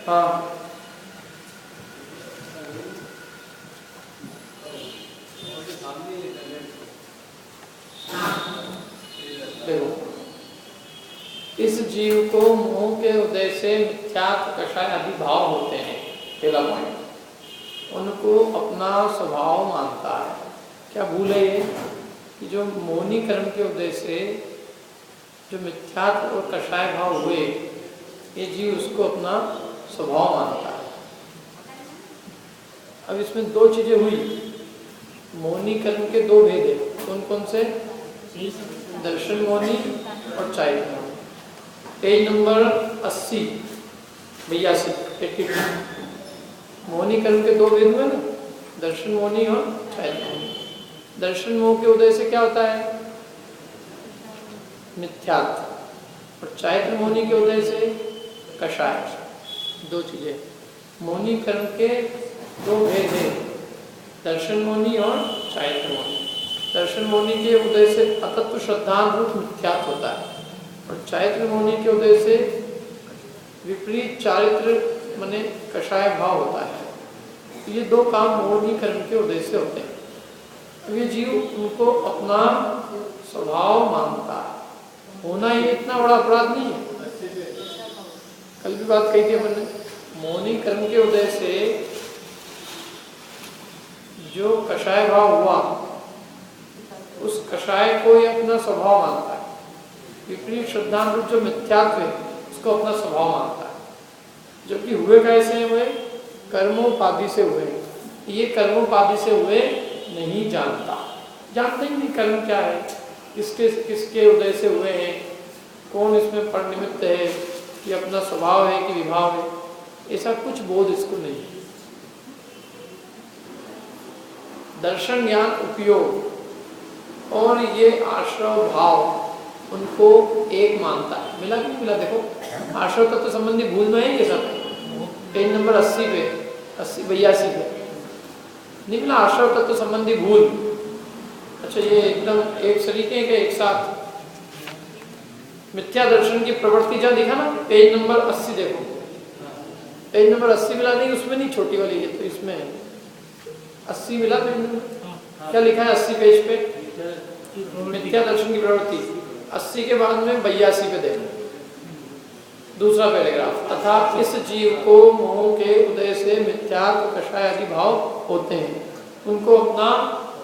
हाँ देखो, इस जीव को मोह के उदय से मिथ्यात्व कषाय आदि भाव होते हैं। पहला पॉइंट, उनको अपना स्वभाव मानता है। क्या भूल है ये कि जो मोहनी कर्म के उदय से जो मिथ्यात्व और कषाय भाव हुए, ये जीव उसको अपना स्वभाव मानता है। अब इसमें दो चीजें हुई, मोहनी कर्म के दो भेद है। कौन कौन से? दर्शन मोहनी और चारित्र मोहनी। पेज नंबर 80 82 मोहनी कर्म के दो भेद हुए ना, दर्शन मोहनी और चारित्र मोहनी। दर्शन मोह के उदय से क्या होता है? मिथ्यात्व। और चारित्र मोहनी के उदय से कषाय। दो चीजें। मोहनी कर्म के दो भेद हैं, दर्शन मोहनी और चारित्र मोहनी। दर्शन मोहनी के उदय से अतत्व श्रद्धांत रूप मिथ्यात्व होता है, और चारित्र मोहनी के उदय से विपरीत चारित्र माने कषाय भाव होता है। ये दो काम मोहनी कर्म के उदय से होते हैं। अब ये जीव उनको अपना स्वभाव मानता है। होना ये इतना बड़ा अपराध नहीं है। कल भी बात कही थी अपन ने, मोहनी कर्म के उदय से जो कषाय भाव हुआ, उस कषाय को ये अपना स्वभाव मानता है। विपरीत श्रद्धांत रूप जो मिथ्यात्व है, उसको अपना स्वभाव मानता है। जबकि हुए कैसे हैं? वे कर्मोपाधि से हुए। ये कर्मोपाधि से हुए नहीं जानता, जानते ही नहीं कर्म क्या है, किसके किसके उदय से हुए हैं, कौन इसमें परिनिमित्त है, कि अपना स्वभाव है कि विभाव है, ऐसा कुछ बोध इसको नहीं है। दर्शन ज्ञान उपयोग और ये आश्रव भाव उनको एक मानता है। मिला कि नहीं मिला? देखो, आश्रव तत्व संबंधी भूल में है ये सब। पेज नंबर 80 पे 82 पे नहीं मिला आश्रव तत्व संबंधी भूल। अच्छा, ये एकदम एक सरीके के एक साथ मिथ्या दर्शन की प्रवृत्ति जहाँ दिखा ना, पेज नंबर 80 देखो, पेज नंबर 80 मिला नहीं, उसमें नहीं, छोटी वाली है तो इसमें है 80 मिला पेज नंबर। क्या लिखा है 80 पेज पे? मिथ्या दर्शन की प्रवृत्ति। 80 के बाद में 82 पे देखो, दूसरा पैराग्राफ। तथा इस जीव को मोह के उदय से मिथ्यात्व कषाय आदि भाव होते हैं, उनको अपना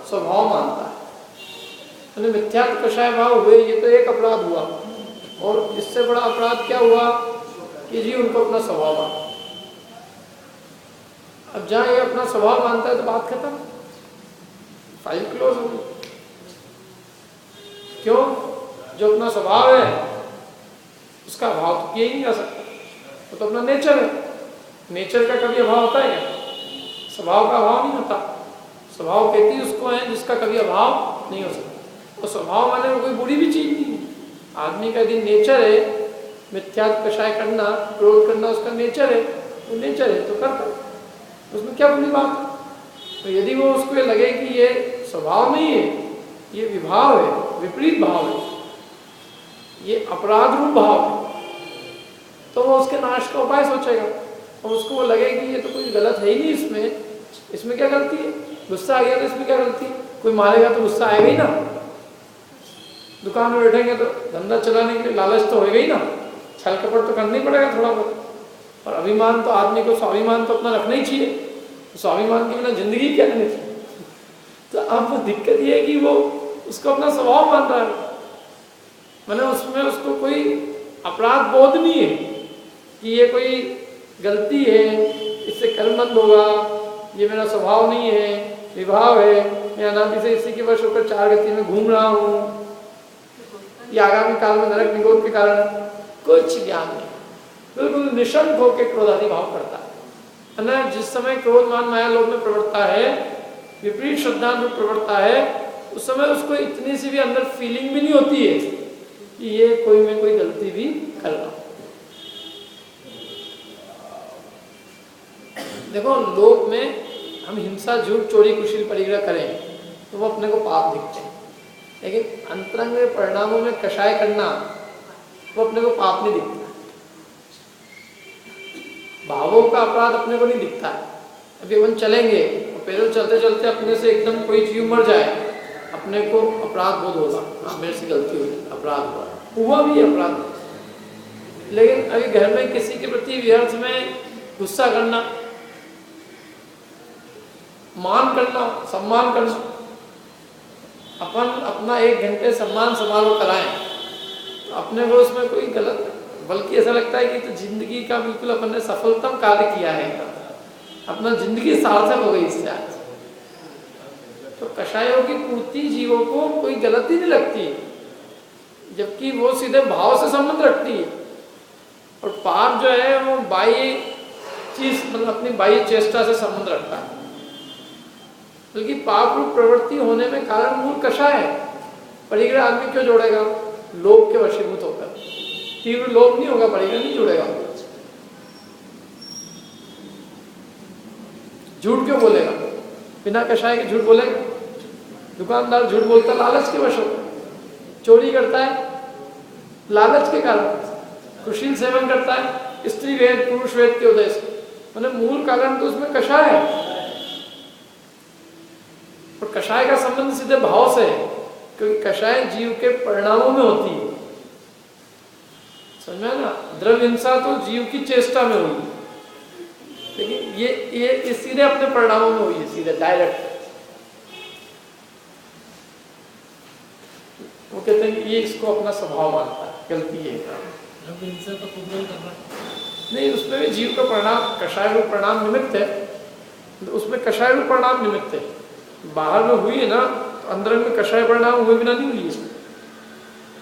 स्वभाव मानता है। तो मिथ्यात्व कषाय भाव हुए, ये तो एक अपराध हुआ, और इससे बड़ा अपराध क्या हुआ कि जी उनको अपना स्वभाव मानता। अब जहाँ ये अपना स्वभाव मानता है तो बात खत्म, फाइल क्लोज हो गई। क्यों? जो अपना स्वभाव है उसका अभाव तो किया ही नहीं जा सकता, वो तो अपना नेचर है। नेचर का कभी अभाव होता है क्या? स्वभाव का अभाव नहीं होता। स्वभाव कहती उसको है जिसका कभी अभाव नहीं हो सकता। तो स्वभाव माने वो कोई बुरी भी चीज नहीं है। आदमी का यदि नेचर है मिथ्यात्व कषाय करना, क्रोध करना, उसका नेचर है, वो नेचर है तो करता, उसमें क्या बुरी बात है? तो यदि वो उसको लगे कि ये स्वभाव नहीं है, ये विभाव है, विपरीत भाव है, ये अपराध रूप भाव है, तो वो उसके नाश का उपाय सोचेगा। और उसको वो लगे कि ये तो कुछ गलत है ही नहीं, इसमें क्या गलती है? गुस्सा आ गया तो इसमें क्या गलती है? कोई मारेगा तो गुस्सा आएगा ही ना। दुकान में बैठेंगे तो धंधा चलाने के लिए लालच तो होगा ही ना, छल कपट तो करना ही पड़ेगा थोड़ा बहुत। और अभिमान तो आदमी को, स्वाभिमान तो अपना रखना ही चाहिए। स्वाभिमान के बिना जिंदगी क्या करनी चाहिए? तो अब वो दिक्कत ये है कि वो उसको अपना स्वभाव मान रहा है, मैंने उसमें उसको कोई अपराध बोध नहीं है कि ये कोई गलती है, इससे कर्म बंद होगा, ये मेरा स्वभाव नहीं है, विभाव है, मैं अनादि से इसी के वश होकर चार गति में घूम रहा हूँ, ये आगामी काल में नरक निगोद के कारण कुछ ज्ञान नहीं। बिल्कुल निशंक होकर क्रोधादि भाव करता है ना। जिस समय क्रोध मान माया लोभ में प्रवृत्ता है, विपरीत श्रद्धा में प्रवृत्ता है, उस समय उसको इतनी सी भी अंदर फीलिंग भी नहीं होती है कि ये मैं कोई गलती भी कर रहा हूं। देखो, लोक में हम हिंसा, झूठ, चोरी, कुशील, परिग्रह करें तो वो अपने को पाप दिखते हैं, लेकिन अंतरंग परिणामों में कषाय करना वो अपने को पाप नहीं दिखता। भावों का अपराध अपने को नहीं दिखता है। अभी अपन चलेंगे और पैदल चलते चलते अपने से एकदम कोई जीव मर जाए, अपने को अपराध बोध होगा, हाँ मेरे से गलती हुई, अपराध हुआ भी अपराध। लेकिन अभी घर में किसी के प्रति व्यर्थ में गुस्सा करना, मान करना, सम्मान करना, अपन अपना 1 घंटे सम्मान समारोह कराएं तो अपने को उसमें कोई गलत, बल्कि ऐसा लगता है कि तो जिंदगी का बिल्कुल अपन ने सफलतम कार्य किया है, अपना जिंदगी सार्थक हो गई इससे आज। तो कषायों की पूर्ति जीवों को कोई गलती नहीं लगती, जबकि वो सीधे भाव से संबंध रखती है। और पाप जो है वो बाह्य चीज, मतलब अपनी बाह्य चेष्टा से संबंध रखता है। बल्कि पाप रूप प्रवृत्ति होने में कारण मूल कषाय है। परिग्रह आदमी क्यों जोड़ेगा? लोभ के वशीभूत होकर। तीव्र लोभ नहीं होगा, परिग्रह नहीं जुड़ेगा। झूठ क्यों बोलेगा? बिना कषाय के झूठ बोलेगा? दुकानदार झूठ बोलता लालच के वश होकर, चोरी करता है लालच के कारण, कुशील सेवन करता है स्त्री वेद पुरुष वेद के उदय से, मतलब मूल कारण तो उसमें कषाय है। और कषाय का संबंध सीधे भाव से है, क्योंकि कषाय जीव के परिणामों में होती है। समझ में ना? द्रव्य हिंसा तो जीव की चेष्टा में हुई, लेकिन ये सीधे अपने परिणामों में हुई है, सीधे डायरेक्ट। वो कहते हैं कि ये इसको अपना स्वभाव मानता है, गलती है। द्रव्य हिंसा तो खुद नहीं कर रहा नहीं, उसमें भी जीव का परिणाम कषाय रूप परिणाम निमित्त है, उसमें कषाय रूप परिणाम निमित्त है। बाहर में हुई है ना, तो अंदर में कषाय परिणाम हुए बिना नहीं हुई इसमें।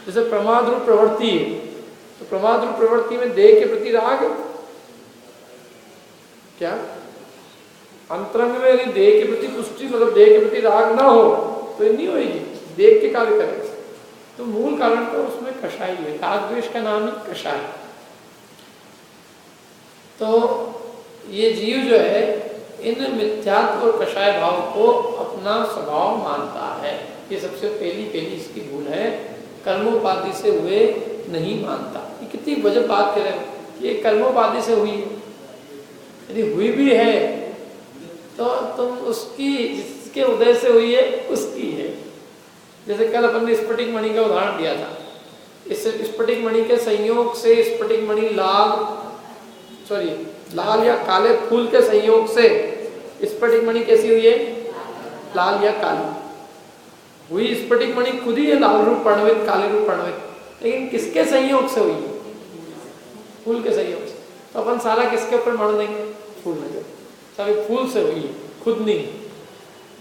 जैसे प्रमाद रूप प्रवृत्ति है, तो प्रमाद रूप प्रवृत्ति में देह के प्रति राग, क्या अंतरंग में यदि देह के प्रति पुष्टि, मतलब देह के प्रति राग ना हो तो ये नहीं होगी, देख के कार्य करेगा। तो मूल कारण तो उसमें कषाय है, राग द्वेष का नाम ही कषाय। तो ये जीव जो है इन मिथ्यात्व और कषाय भाव को अपना स्वभाव मानता है। ये सबसे पहली इसकी भूल है, कर्मोपाधि से हुए नहीं मानता। ये कितनी वजह बात कह रहे हैं, ये कर्मोपाधि से हुई है, यदि हुई भी है तो तुम उसकी, जिसके उदय से हुई है उसकी है। जैसे कल अपन ने स्फटिक मणि का उदाहरण दिया था, इस स्फटिक मणि के संयोग से स्फटिक मणि लाल या काले फूल के संयोग से स्फटिक मणि कैसी हुई है? लाल या काली हुई। स्फटिक मणि खुद ही है लाल रूप पर्णवित, काले रूप पर्णवित, लेकिन किसके संयोग से हुई? फूल के संयोग से। तो अपन सारा किसके ऊपर मार देंगे? फूल में। सभी फूल से हुई, खुद नहीं।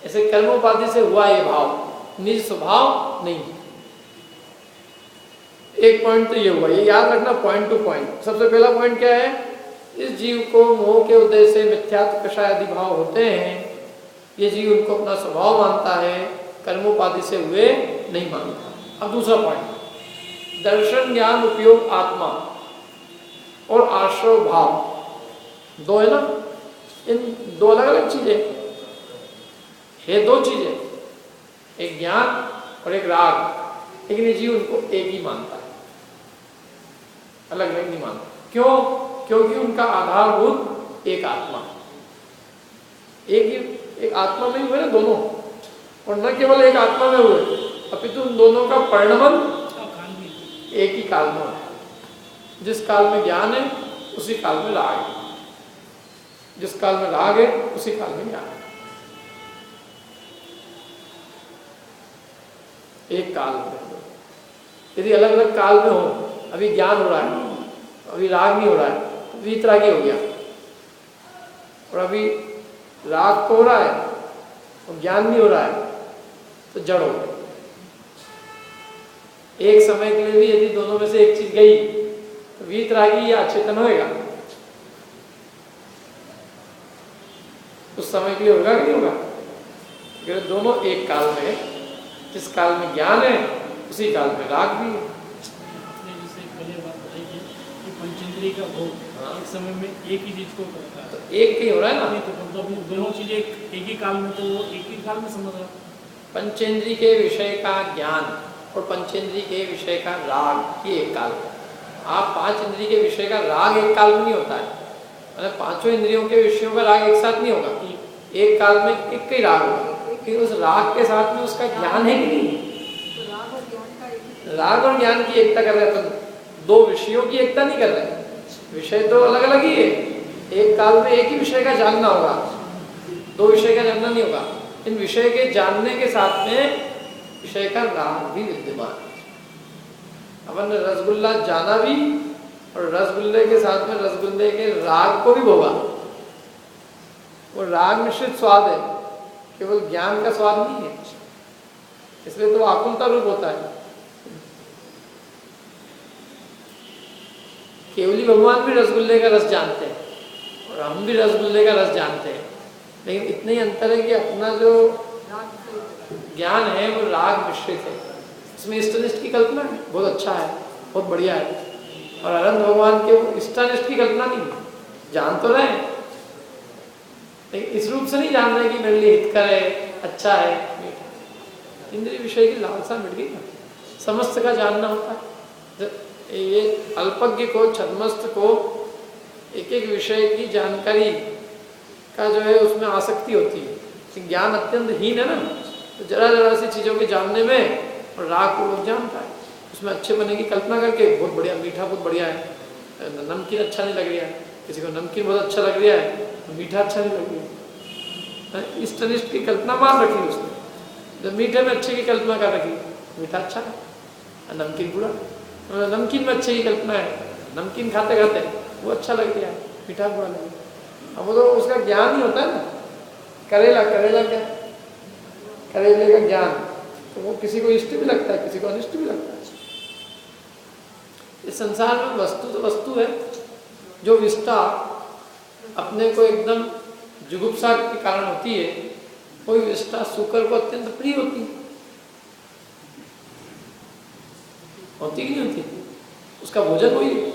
ऐसे कर्मोपाधि से हुआ ये भाव, निज स्वभाव नहीं। एक पॉइंट तो ये हुआ, ये याद रखना पॉइंट टू पॉइंट। सबसे पहला पॉइंट क्या है? इस जीव को मोह के उदय से मिथ्यात्व कषाय आदि भाव होते हैं, ये जीव उनको अपना स्वभाव मानता है, कर्मोपाधि से हुए नहीं मानता। अब दूसरा पॉइंट, दर्शन ज्ञान उपयोग आत्मा और आश्रव भाव दो है ना, इन दो अलग अलग चीजें है, दो चीजें, एक ज्ञान और एक राग, लेकिन ये जीव उनको एक ही मानता है, अलग अलग नहीं मानता। क्यों? क्योंकि उनका आधारभूत एक आत्मा, एक आत्मा में ही हुए ना दोनों, और न केवल एक आत्मा में हुए, अपितु उन दोनों का परिणमन एक ही काल में है। जिस काल में ज्ञान है उसी काल में राग है, जिस काल में राग है उसी काल में ज्ञान है। एक काल में, यदि अलग अलग काल में हो, अभी ज्ञान हो रहा है, अभी राग नहीं हो रहा है, वीतरागी हो गया, और अभी राग तो हो रहा है और ज्ञान नहीं हो रहा है, तो जड़ हो गया। एक समय के लिए भी यदि दोनों में से एक चीज गई तो वीतरागी या अचेतन होएगा, उस समय के लिए होगा कि नहीं होगा? क्योंकि दोनों एक काल में है, जिस काल में ज्ञान है उसी काल में राग भी है। आपने जैसे पहले बात बताई कि पंचेंद्रिय का भोग एक समय में एक ही चीज को करता है, तो एक ही हो रहा है ना, तो मतलब दोनों चीजें एक ही काल में, तो वो एक ही काल में समझ रहा। पंचेंद्रिय के विषय का ज्ञान और पंचेंद्रिय के विषय का राग ये एक काल में। आप 5 इंद्रिय के विषय का राग एक काल में नहीं होता है, मतलब पांचों इंद्रियों के विषयों का राग एक साथ नहीं होगा, एक काल में एक ही राग होगा, लेकिन उस राग के साथ में उसका ज्ञान है कि नहीं? राग और ज्ञान की एकता कर रहे हैं, तो दो विषयों की एकता नहीं कर रहे, विषय तो अलग अलग ही है। एक काल में एक ही विषय का जानना होगा, दो विषय का जानना नहीं होगा। इन विषय के जानने के साथ में विषय का राग भी विद्यमान है। अपन ने रसगुल्ला जाना भी और रसगुल्ले के साथ में रसगुल्ले के राग को भी भोगा। वो राग मिश्रित स्वाद है, केवल ज्ञान का स्वाद नहीं है, इसलिए तो आकुलता रूप होता है। केवली भगवान भी रसगुल्ले का रस जानते हैं और हम भी रसगुल्ले का रस जानते हैं, लेकिन इतने ही अंतर है कि अपना जो ज्ञान है वो राग मिश्रित है। इसमें इष्टनिष्ठ की कल्पना है, बहुत अच्छा है, बहुत बढ़िया है, और अनंत भगवान के वो इष्टानिष्ठ की कल्पना नहीं है। जान तो रहे हैं लेकिन इस रूप से नहीं जान रहे कि मेरे लिए हितकर है, अच्छा है। इंद्रिय विषय की लालसा मिट गई ना, समस्त का जानना होता है। ये अल्पज्ञ को, छद्मस्त को एक एक विषय की जानकारी का जो है उसमें आसक्ति होती है। ज्ञान अत्यंत हीन है ना, तो जरा जरा सी चीज़ों के जानने में और राग को लोग जानता है, उसमें अच्छे बने की कल्पना करके बहुत बढ़िया, मीठा बहुत बढ़िया है, नमकीन अच्छा नहीं लग रहा है, किसी को नमकीन बहुत अच्छा लग रहा है, मीठा अच्छा नहीं लग रहा है। इष्टनिष्ठ की कल्पना मान रखी उसने, जब मीठे में अच्छे की कल्पना कर रखी, मीठा अच्छा है, नमकीन बुरा, नमकीन में अच्छे की कल्पना है, नमकीन खाते खाते वो अच्छा लग गया, मीठा बुरा लग गया। अब वो तो उसका ज्ञान ही होता है ना। करेला, करेला क्या, करेले का ज्ञान, तो वो किसी को इष्ट भी लगता है, किसी को अनिष्ट भी लगता है। इस संसार में वस्तु तो वस्तु है, जो विष्टा अपने को एकदम जुगुप्सा के कारण होती है, कोई विष्टा शुकर को अत्यंत प्रिय होती है, होती कि नहीं होती, उसका भोजन वही है।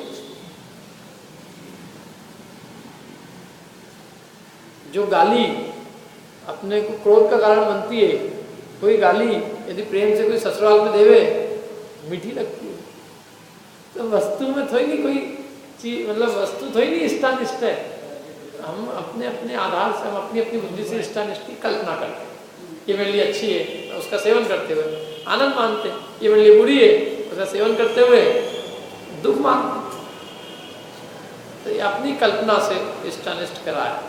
जो गाली अपने को क्रोध का कारण बनती है, कोई गाली यदि प्रेम से कोई ससुराल में देवे, मीठी लगती है। तो वस्तु में थोड़ी नहीं कोई चीज, मतलब वस्तु थोड़ी नहीं इष्टानिष्ट है। हम अपने अपने आधार से, हम अपनी अपनी बुद्धि से इष्टानिष्ट की कल्पना करते हैं। ये मेरे लिए अच्छी है, उसका सेवन करते हुए आनंद मानते हैं, ये मेरे लिए बुरी है, उसका सेवन करते हुए दुख मानते हैं। तो ये अपनी कल्पना से इष्टानिष्ट कराए,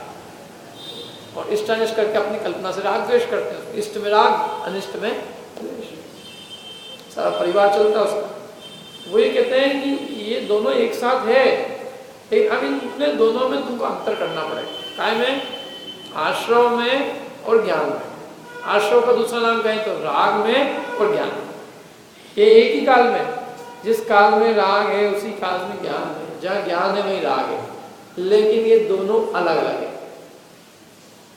और इष्टानिष्ट करके अपनी कल्पना से राग द्वेष करते हैं। इष्ट में राग, अनिष्ट में द्वेष, सारा परिवार चलता है उसका। वो ये कहते हैं कि ये दोनों एक साथ है, लेकिन अब इन दोनों में तुमको अंतर करना पड़ेगा। काय में? आश्रव में और ज्ञान में। आश्रव का दूसरा नाम कहें तो राग में और ज्ञान में। ये एक ही काल में, जिस काल में राग है उसी काल में ज्ञान है, जहाँ ज्ञान है वहीं राग है, लेकिन ये दोनों अलग अलग है।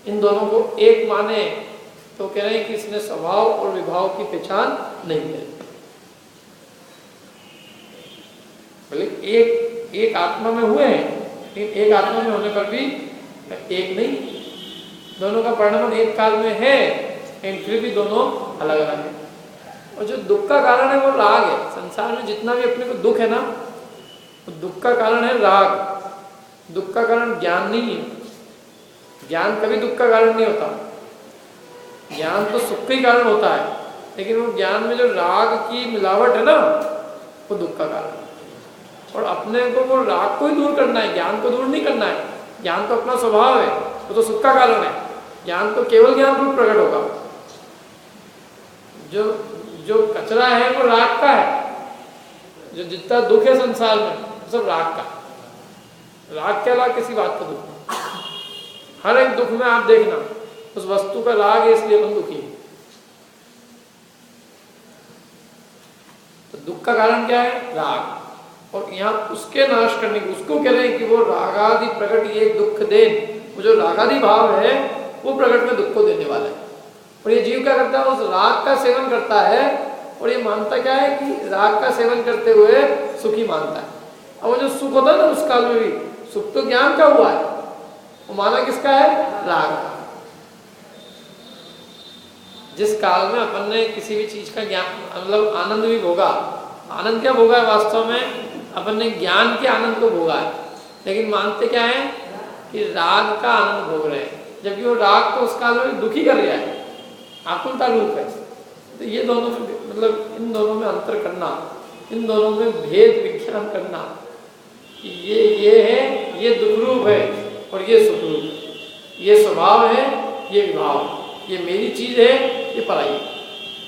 इन दोनों को एक माने तो कह रहे हैं कि इसने स्वभाव और विभाव की पहचान नहीं करी। भले एक आत्मा में हुए हैं, लेकिन एक आत्मा में होने पर भी एक नहीं, दोनों का परिणाम एक काल में है, लेकिन फिर भी दोनों अलग अलग है। और जो दुख का कारण है वो राग है। संसार में जितना भी अपने को दुख है ना, वो दुख का कारण है राग। दुख का कारण ज्ञान नहीं है। ज्ञान कभी दुख का कारण नहीं होता। ज्ञान तो सुख का ही कारण होता है, लेकिन वो ज्ञान में जो राग की मिलावट है ना, वो दुख का कारण है। और अपने को वो राग को ही दूर करना है, ज्ञान को दूर नहीं करना है। ज्ञान तो अपना स्वभाव है, वो तो सुख का कारण है। ज्ञान तो केवल ज्ञान रूप प्रकट होगा। जो कचरा है वो राग का है। जो जितना दुख है संसार में वो सब राग का। राग के अलावा किसी बात का दुख नहीं। हर एक दुख में आप देखना उस वस्तु का राग है, इसलिए अपन दुखी है। तो दुख का कारण क्या है? राग। और यहाँ उसके नाश करने की, उसको कह रहे हैं कि वो रागादि प्रकट ये दुख देन, वो जो रागादि भाव है वो प्रकट में दुख को देने वाला है। और ये जीव क्या करता है? उस राग का सेवन करता है और ये मानता क्या है कि राग का सेवन करते हुए सुखी मानता है। अब वो जो सुख होता है ना उस काल में भी, सुख तो ज्ञान का हुआ है, वो माना किसका है? राग का। जिस काल में अपन ने किसी भी चीज का ज्ञान, मतलब आनंद भी भोगा, आनंद क्या भोगा है? वास्तव में अपन ने ज्ञान के आनंद को भोगा है, लेकिन मानते क्या है? कि राग का आनंद भोग रहे हैं, जबकि वो राग तो उस काल में दुखी कर रहा है, आकुल ताल्लुक है। तो ये दोनों में मतलब इन दोनों में अंतर करना, इन दोनों में भेद विज्ञान करना, ये है, ये दुख रूप है और ये सुख रूप है, ये स्वभाव है, ये विभाव, ये मेरी चीज है, ये पराई है,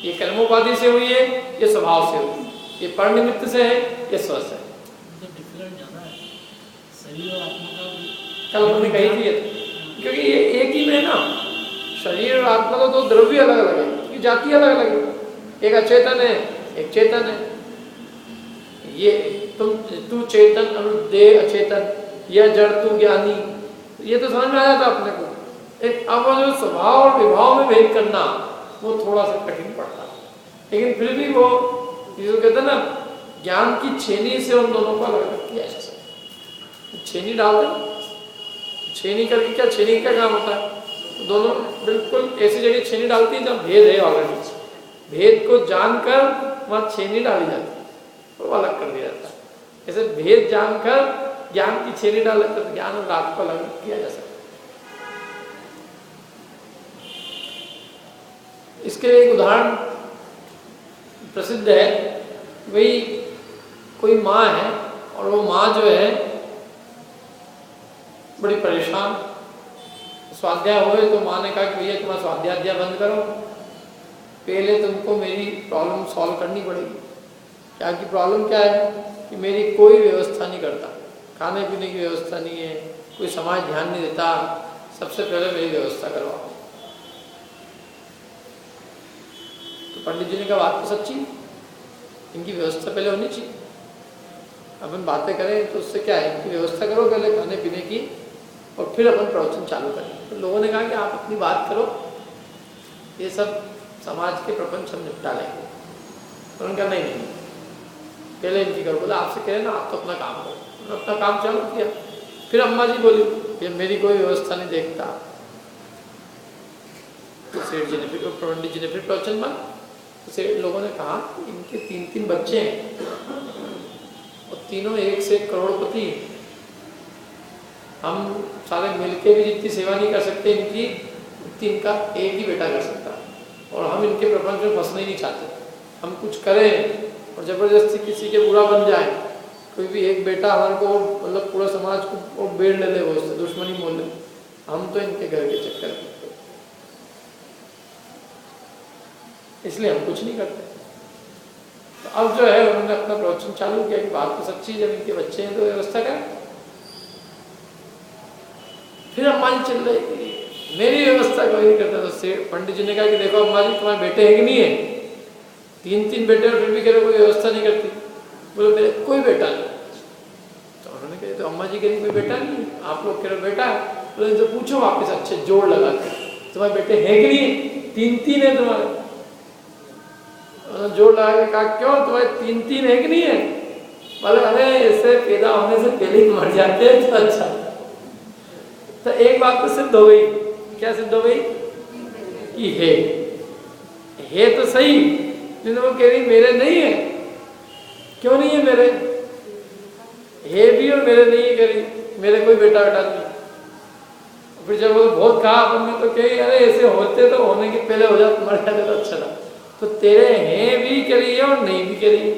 ये कर्मोपाधि से हुई है, ये स्वभाव से हुई है, ये पर निमित्त से है, ये स्व से है। कल हमने कही थी, क्योंकि ये एक ही में ना, शरीर और आत्मा तो दो द्रव्य अलग अलग है, क्योंकि जाति अलग अलग है, एक अचेतन है, एक चेतन है। ये तू चेतन और देह अचेतन, यह जड़ तू ज्ञानी, ये तो समझ में आ जाता अपने को। एक अब जो स्वभाव और विभाव में भेद करना वो थोड़ा सा कठिन पड़ता है, लेकिन फिर भी वो जो कहते हैं ना, ज्ञान की छेनी से उन दोनों को अलग किया जा सकता। छेनी डालते, छेनी करके क्या, छेनी का काम होता है, तो दोनों बिल्कुल ऐसी जगह छेनी डालती है जहाँ भेद है ऑलरेडी, भेद को जानकर वहाँ छेनी डाली जाती है, वो अलग कर दिया जाता है। ऐसे भेद जानकर ज्ञान की छेनी डाल तो ज्ञान और राग को अलग किया जा सकता है। इसके लिए एक उदाहरण प्रसिद्ध है, वही कोई माँ है और वो माँ जो है बड़ी परेशान, स्वाध्याय हुए तो माँ ने कहा कि भैया तुम्हारा स्वाध्याय बंद करो, पहले तुमको मेरी प्रॉब्लम सॉल्व करनी पड़ेगी। क्या की प्रॉब्लम क्या है कि मेरी कोई व्यवस्था नहीं करता, खाने पीने की व्यवस्था नहीं है, कोई समाज ध्यान नहीं देता, सबसे पहले मेरी व्यवस्था करवाओ। तो पंडित जी ने कहा बात तो सच्ची, इनकी व्यवस्था पहले होनी चाहिए। अपन बातें करें तो उससे क्या है, इनकी व्यवस्था करो पहले खाने पीने की, और फिर अपन प्रवचन चालू करें। तो लोगों ने कहा कि आप अपनी बात करो, ये सब समाज के प्रपंच हम निपटा लेंगे। तो उन्होंने कहा नहीं, पहले इनकी करो। बोला आपसे कह रहे ना, आप तो अपना काम करो। उन्होंने अपना काम चालू किया। फिर अम्मा जी बोली ये मेरी कोई व्यवस्था नहीं देखता। तो सेठ जी ने फिर, पंडित जी ने फिर प्रवचन माना। तो सेठ लोगों ने कहा इनके 3-3 बच्चे हैं और तीनों एक से एक करोड़पति, हम सारे मिलके भी जितनी सेवा नहीं कर सकते इनकी, उतनी इनका एक ही बेटा कर सकता, और हम इनके प्रपंच में फंसना ही नहीं चाहते। हम कुछ करें और जबरदस्ती किसी के बुरा बन जाए, कोई भी एक बेटा हमारे को मतलब पूरा समाज को वो बेड़ ले ले, वो उससे दुश्मनी मोल ले, हम तो इनके घर के चक्कर में, इसलिए हम कुछ नहीं करते। तो अब जो है उन्होंने अपना प्रवचन चालू किया कि बात तो सच्ची, जब इनके बच्चे हैं तो व्यवस्था करें। फिर अम्मा जी चिल्ल रही, मेरी व्यवस्था कोई नहीं करता। तो पंडित जी ने कहा कि देखो अम्मा जी, तुम्हारे बेटे है कि नहीं है, 3-3 बेटे और फिर भी कह रहे कोई व्यवस्था नहीं करती। बोले मेरे कोई बेटा नहीं। तो उन्होंने कहा तो अम्मा जी कह रही कोई बेटा नहीं, आप लोग कह रहे बेटा है। बोले इनसे पूछो वापस अच्छे जोड़ लगा के, तुम्हारे बेटे है कि नहीं है, 3-3 है तुम्हारे। जोड़ लगा के कहा क्यों, तुम्हारे 3-3 है कि नहीं है। बोले अरे ऐसे पैदा होने से पहले ही मर जाते हैं तो अच्छा। तो एक बात तो सिद्ध हो गई, क्या सिद्ध हो गई कि है तो सही, लेकिन वो कह रही मेरे नहीं है। क्यों नहीं है मेरे, है भी और मेरे नहीं है, कह रही मेरे कोई बेटा नहीं। फिर जब वो बहुत कहा अपन ने तो कही अरे ऐसे होते तो होने के पहले हो जाते, मर जाते तो अच्छा था। तो तेरे हैं भी करी है और नहीं भी करी।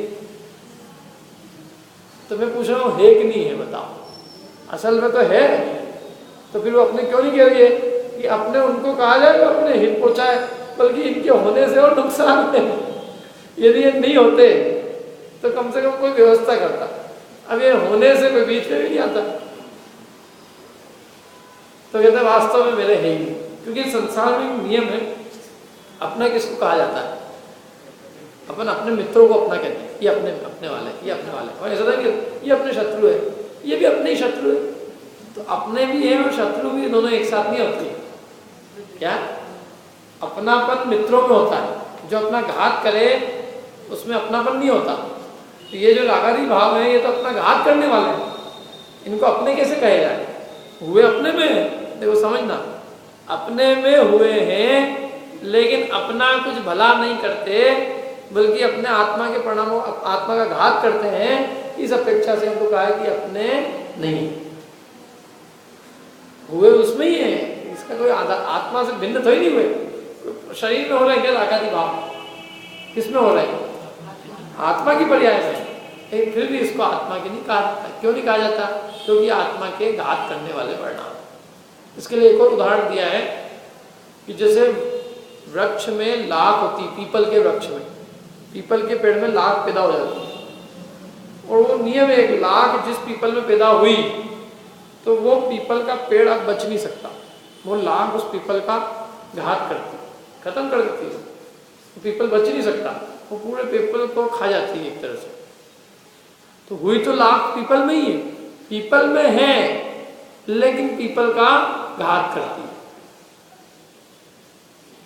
तो मैं पूछ रहा हूँ है कि नहीं है, बताओ। असल में तो है, तो फिर वो अपने क्यों नहीं कह रही है कि अपने उनको कहा जाए तो अपने हित पहुंचाए, बल्कि इनके होने से और नुकसान है। यदि ये नहीं होते तो कम से कम कोई व्यवस्था करता। अब ये होने से कोई बीच में भी नहीं आता। तो कहते वास्तव में मेरे है ही नहीं, क्योंकि संसार में नियम है, अपना किसको कहा जाता है, अपन अपने मित्रों को अपना कहते हैं, ये अपने वाले, ये अपने वाले, और ऐसा था कि ये अपने शत्रु है, ये भी अपने ही शत्रु है। तो अपने भी है और शत्रु भी, दोनों एक साथ नहीं होते। क्या अपनापन मित्रों में होता है, जो अपना घात करे उसमें अपनापन नहीं होता। तो ये जो रागारी भाव है ये तो अपना घात करने वाले हैं, इनको अपने कैसे कहे जाए, हुए अपने में। देखो समझना, अपने में हुए हैं लेकिन अपना कुछ भला नहीं करते, बल्कि अपने आत्मा के परिणामों, आत्मा का घात करते हैं। इस अपेक्षा से हमको कहा है कि अपने नहीं। हुए उसमें ही है, इसका कोई आत्मा से भिन्न तो ही नहीं हुए। शरीर में हो रहे हैं क्या रागादि भाव, किसमें हो रहे हैं? आत्मा की पर्याय में। लेकिन फिर भी इसको आत्मा की नहीं कहा जाता। क्यों नहीं कहा जाता? क्योंकि आत्मा के घात करने वाले परिणाम। इसके लिए एक और उदाहरण दिया है कि जैसे वृक्ष में लाख होती, पीपल के वृक्ष में, पीपल के पेड़ में लाख पैदा हो जाती है और वो नियम है, लाख जिस पीपल में पैदा हुई तो वो पीपल का पेड़ अब बच नहीं सकता, वो लाख उस पीपल का घात करती, खत्म कर देती है, तो पीपल बच नहीं सकता, वो पूरे पीपल को खा जाती है एक तरह से। तो हुई तो लाख पीपल में ही है, पीपल में है लेकिन पीपल का घात करती है।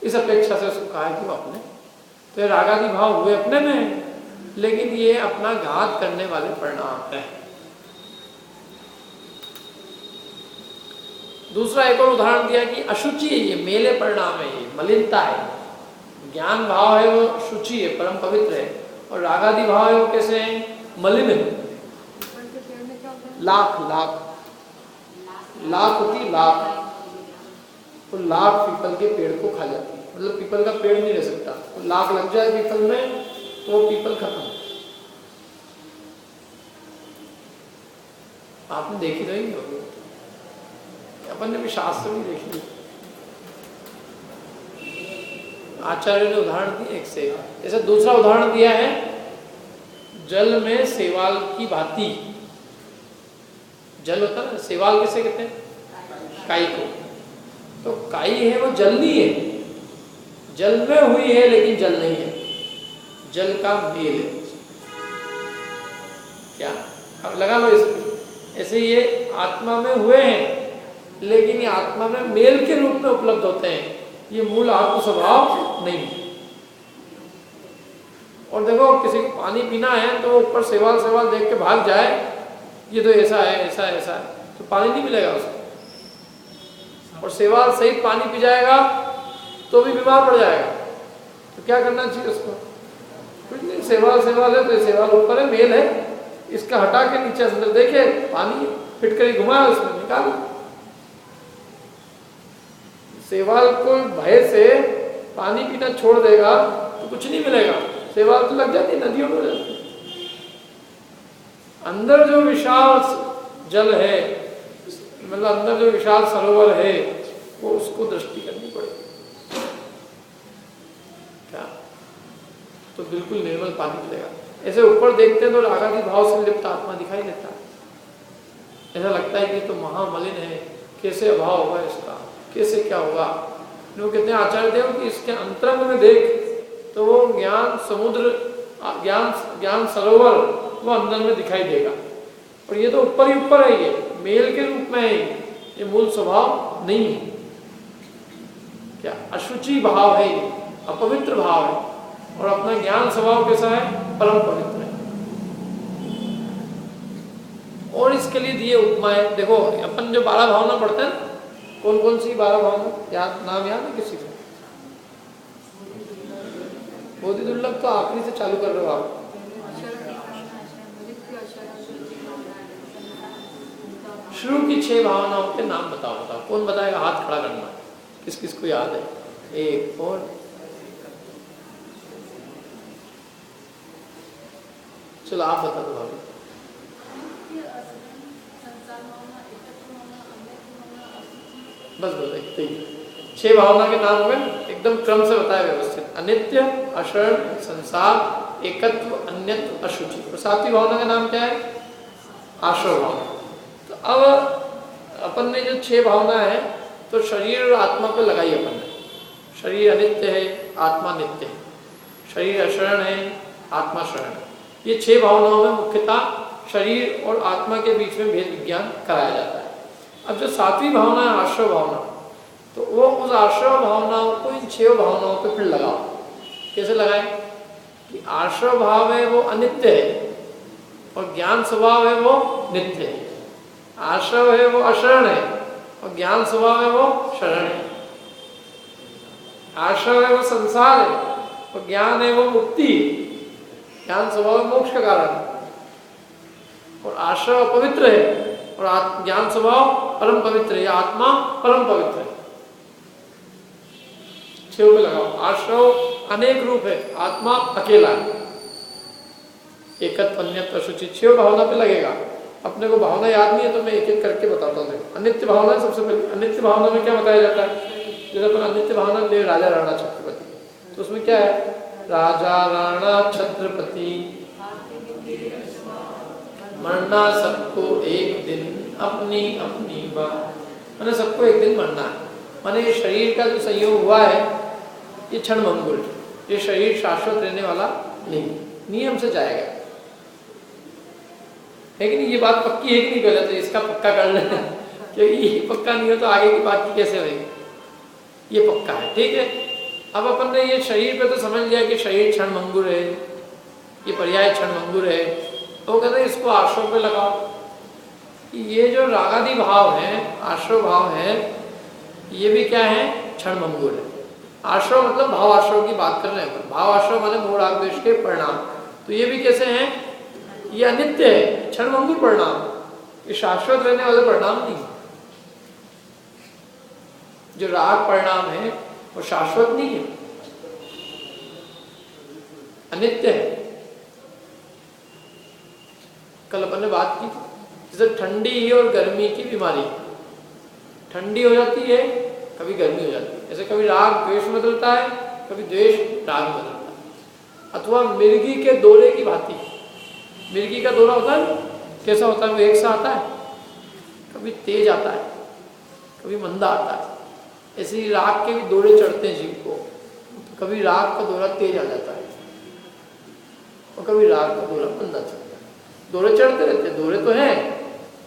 इस अपेक्षा से उसको कहा है कि वो अपने, तो ये रागादि भाव हुए अपने में, लेकिन ये अपना घात करने वाले परिणाम है। दूसरा एक और उदाहरण दिया कि अशुचि है, ये मेले परिणाम है, ये मलिनता है। ज्ञान भाव है वो शुचि है, परम पवित्र है, और रागादि भाव है वो कैसे है? मलिन है। लाख लाख लाख होती, लाख, तो लाख पीपल के पेड़ को खा जाती है, मतलब पीपल का पेड़ नहीं रह सकता, तो लाख लग जाए पीपल में तो पीपल खत्म। आपने देखी तो ही नहीं होगी, अपन ने भी शास्त्र में देखी। आचार्य ने उदाहरण दिए एक से। जैसे दूसरा उदाहरण दिया है, जल में सेवाल की भांति, जल होता है ना, सेवाल किसे कहते हैं? काई को। तो काई है वो जल नहीं है, जल में हुई है लेकिन जल नहीं है, जल का मेल है। क्या अब लगा लो इसमें, ऐसे ये आत्मा में हुए हैं लेकिन ये आत्मा में मेल के रूप में उपलब्ध होते हैं, ये मूल आत्म स्वभाव नहीं है। और देखो किसी को पानी पीना है तो ऊपर सेवाल सेवाल देख के भाग जाए, ये तो ऐसा है ऐसा है ऐसा है, तो पानी नहीं मिलेगा उसको। और सेवाल सहित पानी पी जाएगा तो भी बीमार पड़ जाएगा, तो क्या करना चाहिए उसको? कुछ नहीं, सेवाल सेवाल है तो सेवाल ऊपर है, मेल है, इसका हटा के नीचे अंदर देखे पानी फिटकरी घुमाए उसमें निकाल। सेवाल को भय से पानी पीना छोड़ देगा तो कुछ नहीं मिलेगा, सेवाल तो लग जाती, नदियों में जाती। अंदर जो विशाल जल है, मतलब अंदर जो विशाल सरोवर है, वो उसको दृष्टि करनी पड़ेगी। क्या? तो बिल्कुल निर्मल पानी मिलेगा। ऐसे ऊपर देखते हैं तो रागादि भाव से लिप्त आत्मा दिखाई देता है, ऐसा लगता है कि तो महामलिन है, कैसे अभाव होगा इसका, कैसे क्या होगा। लोग कहते हैं आचार्य देव कि इसके अंतरंग में देख तो वो ज्ञान समुद्र, ज्ञान सरोवर वो अंदर में दिखाई देगा, और ये तो ऊपर ही ऊपर है, ये मेल के रूप में है, ये मूल स्वभाव नहीं है। क्या? अशुचि भाव है, ये अपवित्र भाव है, और अपना ज्ञान स्वभाव कैसा है? परम पवित्र है। और इसके लिए दिए उपमाएं। देखो अपन जो 12 भावना पढ़ते हैं, कौन कौन सी 12 भावना याद, नाम याद है किसी को? बहुत ही दुर्लभ, तो आखिरी से चालू कर रहे हो आप। शुरू की 6 भावनाओं के नाम बताओ, कौन बताएगा? हाथ खड़ा करना, किस किस को याद है? एक और, चलो आप बता दो भाभी। बस बस इतने ही 6 भावना के नाम हो गए, एकदम क्रम से बताया व्यवस्थित। अनित्य, अशरण, संसार, एकत्व, अन्यत्व, अशुचि। और 7वीं भावना का नाम क्या है? आश्रव भावना। तो अब अपन ने जो 6 भावना है तो शरीर और आत्मा पे लगाई अपन ने। शरीर अनित्य है, आत्मा नित्य है, शरीर अशरण है, आत्मा शरण है। ये 6 भावनाओं में मुख्यतः शरीर और आत्मा के बीच में भेद विज्ञान कराया जाता है। अब जो 7वीं भावना है आश्रव भावना, तो वो उस आश्रव भावनाओं को इन 6 भावनाओं पे फिर लगाओ। कैसे लगाए? कि आश्रव भाव है वो अनित्य है और ज्ञान स्वभाव है वो नित्य है। आश्रव है वो अशरण है और ज्ञान स्वभाव है वो शरण है। आश्रव है वो संसार है और ज्ञान है वो मुक्ति, ज्ञान स्वभाव मोक्ष का कारण है। और आश्रव पवित्र है और ज्ञान स्वभाव परम पवित्र है, आत्मा परम पवित्र है। 6 पे लगाओ। आश्रव अनेक रूप है, आत्मा अकेला है। एकत्व अन्यत्व शुचि 6 भावना पे लगेगा। अपने को भावना याद नहीं है तो मैं एक एक करके बताता हूँ। अनित्य भावना सबसे पहले। अनित्य भावना में क्या बताया जाता है? जैसे अपन अनित्य भावना ले राजा राणा छत्रपति, तो उसमें क्या है? राजा राणा छत्रपति मरना सबको एक दिन अपनी अपनी बात, मैंने सबको एक दिन मरना है। माने ये शरीर का जो संयोग हुआ है ये क्षणभंगुर, ये शरीर शाश्वत रहने वाला नहीं, नियम से जाएगा। लेकिन ये बात पक्की है कि नहीं? पहले तो इसका पक्का कर लेना, क्योंकि ये पक्का नहीं हो तो आगे की बात की कैसे होगी? ये पक्का है, ठीक है। अब अपन ने ये शरीर पे तो समझ लिया कि शरीर क्षणभंगुर है, ये पर्याय क्षणभंगुर है। तो कहते हैं इसको आश्रव पे लगाओ। ये जो रागादि भाव है, आश्रव भाव है, ये भी क्या है? क्षणभंगुर है। आश्रव मतलब भाव आश्रव की बात कर रहे हैं। भाव आश्रव माने मोह राग द्वेष के परिणाम। तो ये भी कैसे हैं? ये अनित्य है, क्षणभंगुर परिणाम, ये शाश्वत रहने वाले परिणाम नहीं। जो राग परिणाम है वो शाश्वत नहीं है, अनित्य है। कल अपन ने बात की जैसे ठंडी और गर्मी की बीमारी, ठंडी हो जाती है कभी गर्मी हो जाती है। जैसे कभी राग द्वेष में बदलता है, कभी द्वेष राग में बदलता है। अथवा मिर्गी के दौरे की भांति, मिर्गी का दौरा होता है, कैसा होता है? वो एक सा आता है, कभी तेज आता है, कभी मंदा आता है। ऐसे ही राग के भी दौरे चढ़ते हैं जीव को, कभी राग का दौरा तेज आ जाता है और कभी राग का दौरा मंदा चलता है। दौरे चढ़ते रहते हैं, दौरे तो हैं,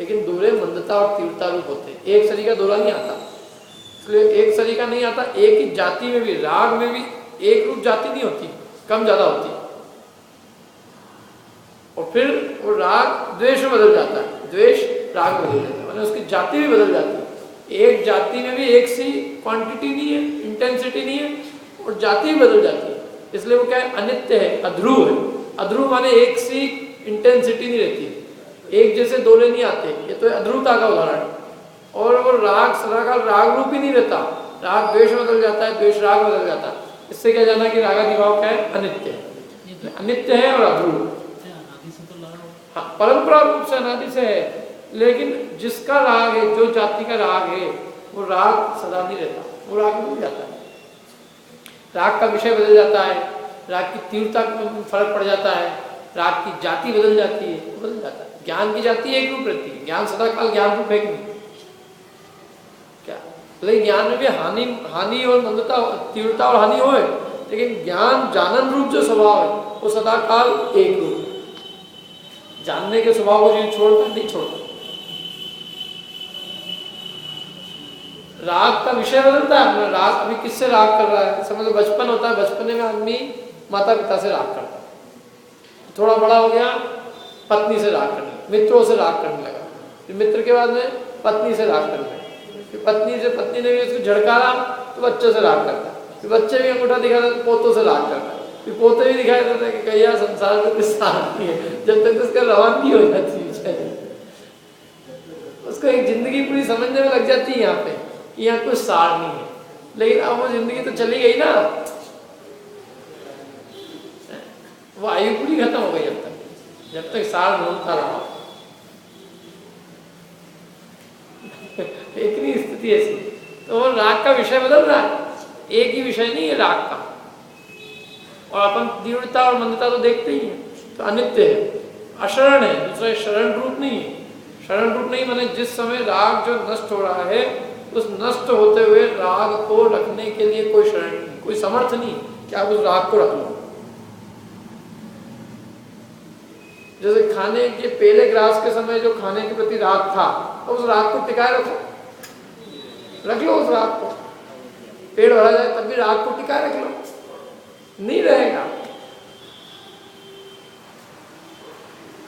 लेकिन दौरे मंदता और तीव्रता रूप होते हैं। एक शरीर का दौरा नहीं आता, इसलिए एक शरीर का नहीं आता। एक ही जाति में भी, राग में भी एक रूप जाति नहीं होती, कम ज्यादा होती। और फिर वो राग द्वेष में बदल जाता है, द्वेष राग में बदल जाता है, मतलब उसकी जाति भी बदल जाती है। एक जाति में भी एक सी क्वांटिटी नहीं है, इंटेंसिटी नहीं है, और जाति भी बदल जाती है। इसलिए वो क्या है? अनित्य है, अध्रुव है। अध्रुव माने एक सी इंटेंसिटी नहीं रहती, एक जैसे दौरे नहीं आते। ये तो अध्रुवता का उदाहरण है। और वो राग सदाकाल राग रूप ही नहीं रहता, राग द्वेष में बदल जाता है, द्वेष राग में बदल जाता है। इससे क्या जाना कि रागादि भाव क्या है? अनित्य है, अनित्य है और अध्रुव। हाँ, परंपरा रूप से अनादि से है, लेकिन जिसका राग है, जो जाति का राग है, वो राग सदा नहीं रहता, वो राग बदल जाता है। राग का विषय बदल जाता है, राग की तीव्रता में फर्क पड़ जाता है, राग की जाति बदल जाती है, बदल जाता है। ज्ञान की जाति एक रूप रहती है, ज्ञान सदा काल ज्ञान रूप है कि नहीं? क्या लेकिन ज्ञान में भी हानि और मंदता, तीव्रता और हानि होए, लेकिन ज्ञान जानन रूप जो स्वभाव है वो सदा काल एक रूप। जानने के स्वभाव को जो छोड़ता नहीं छोड़ता। राग का विषय बदलता है अपना। राग अभी किससे राग कर रहा है? समझ लो बचपन होता है, बचपन में आदमी माता पिता से राग करता है, थोड़ा बड़ा हो गया पत्नी से राग करने, मित्रों से राग करने लगा, फिर मित्र के बाद में पत्नी से राग करने लगा, फिर पत्नी ने भी उसको झड़कारा तो बच्चों से राग करता है, फिर बच्चे भी अंगूठा दिखाते तो पोतों से राग करता है, फिर पोते भी दिखाई देते हैं कि कहिया संसार में कुछ सार नहीं है, जब तक उसका रवानगी हो जाती है। उसको एक जिंदगी पूरी समझने में लग जाती है यहाँ पे, यहाँ कोई सार नहीं है। लेकिन अब वो जिंदगी तो चली गई ना, वो आयु पूरी खत्म हो गई जब तक सार ढूंढता रहा। एक नहीं स्थिति ऐसी, तो वो राग का विषय बदल रहा है, एक ही विषय नहीं है राग का। और अपन तीव्रता और मंदता तो देखते ही हैं, तो अनित्य है, अशरण है, दूसरा शरण रूप नहीं है। शरण रूप नहीं माने जिस समय राग जो नष्ट हो रहा है, उस नष्ट होते हुए राग को रखने के लिए कोई शरण नहीं, कोई समर्थ नहीं कि आप उस राग को रख लो। जैसे खाने के पहले ग्रास के समय जो खाने के प्रति राग था, तो उस राग को टिकाए रखो, रख लो उस राग को। पेड़ भरा जाए तब भी राग को टिकाए रख लो, नहीं रहेगा।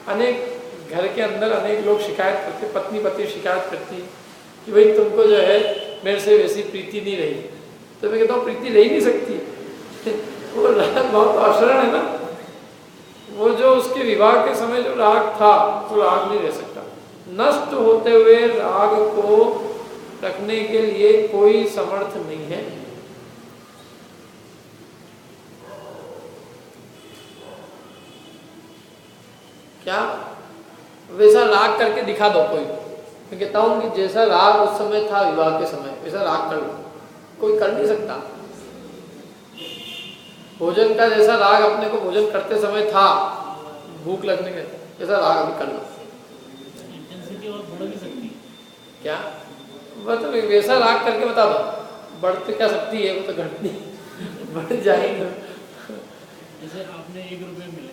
अनेक घर के अंदर अनेक लोग शिकायत करते, पत्नी पति शिकायत करती कि भाई तुमको जो है मेरे से वैसी प्रीति नहीं रही। तो मैं कहता हूँ प्रीति रह ही नहीं सकती। वो राग बहुत अशरण है ना, वो जो उसके विवाह के समय जो राग था वो राग नहीं रह सकता। नष्ट होते हुए राग को रखने के लिए कोई समर्थ नहीं है। क्या वैसा राग करके दिखा दो कोई। मैं कहता हूं कि जैसा राग उस समय था विवाह के समय वैसा राग कर लो, कोई कर नहीं सकता। भोजन का जैसा राग अपने को भोजन करते समय था, भूख लगने के, जैसा राग अभी कर लो। इंटेंसिटी और बढ़ भी सकती है क्या मतलब वैसा राग करके बता दो, बढ़ तो क्या सकती है, वो तो घटती बढ़ जाएगी। जैसे आपने 1 रुपये मिले,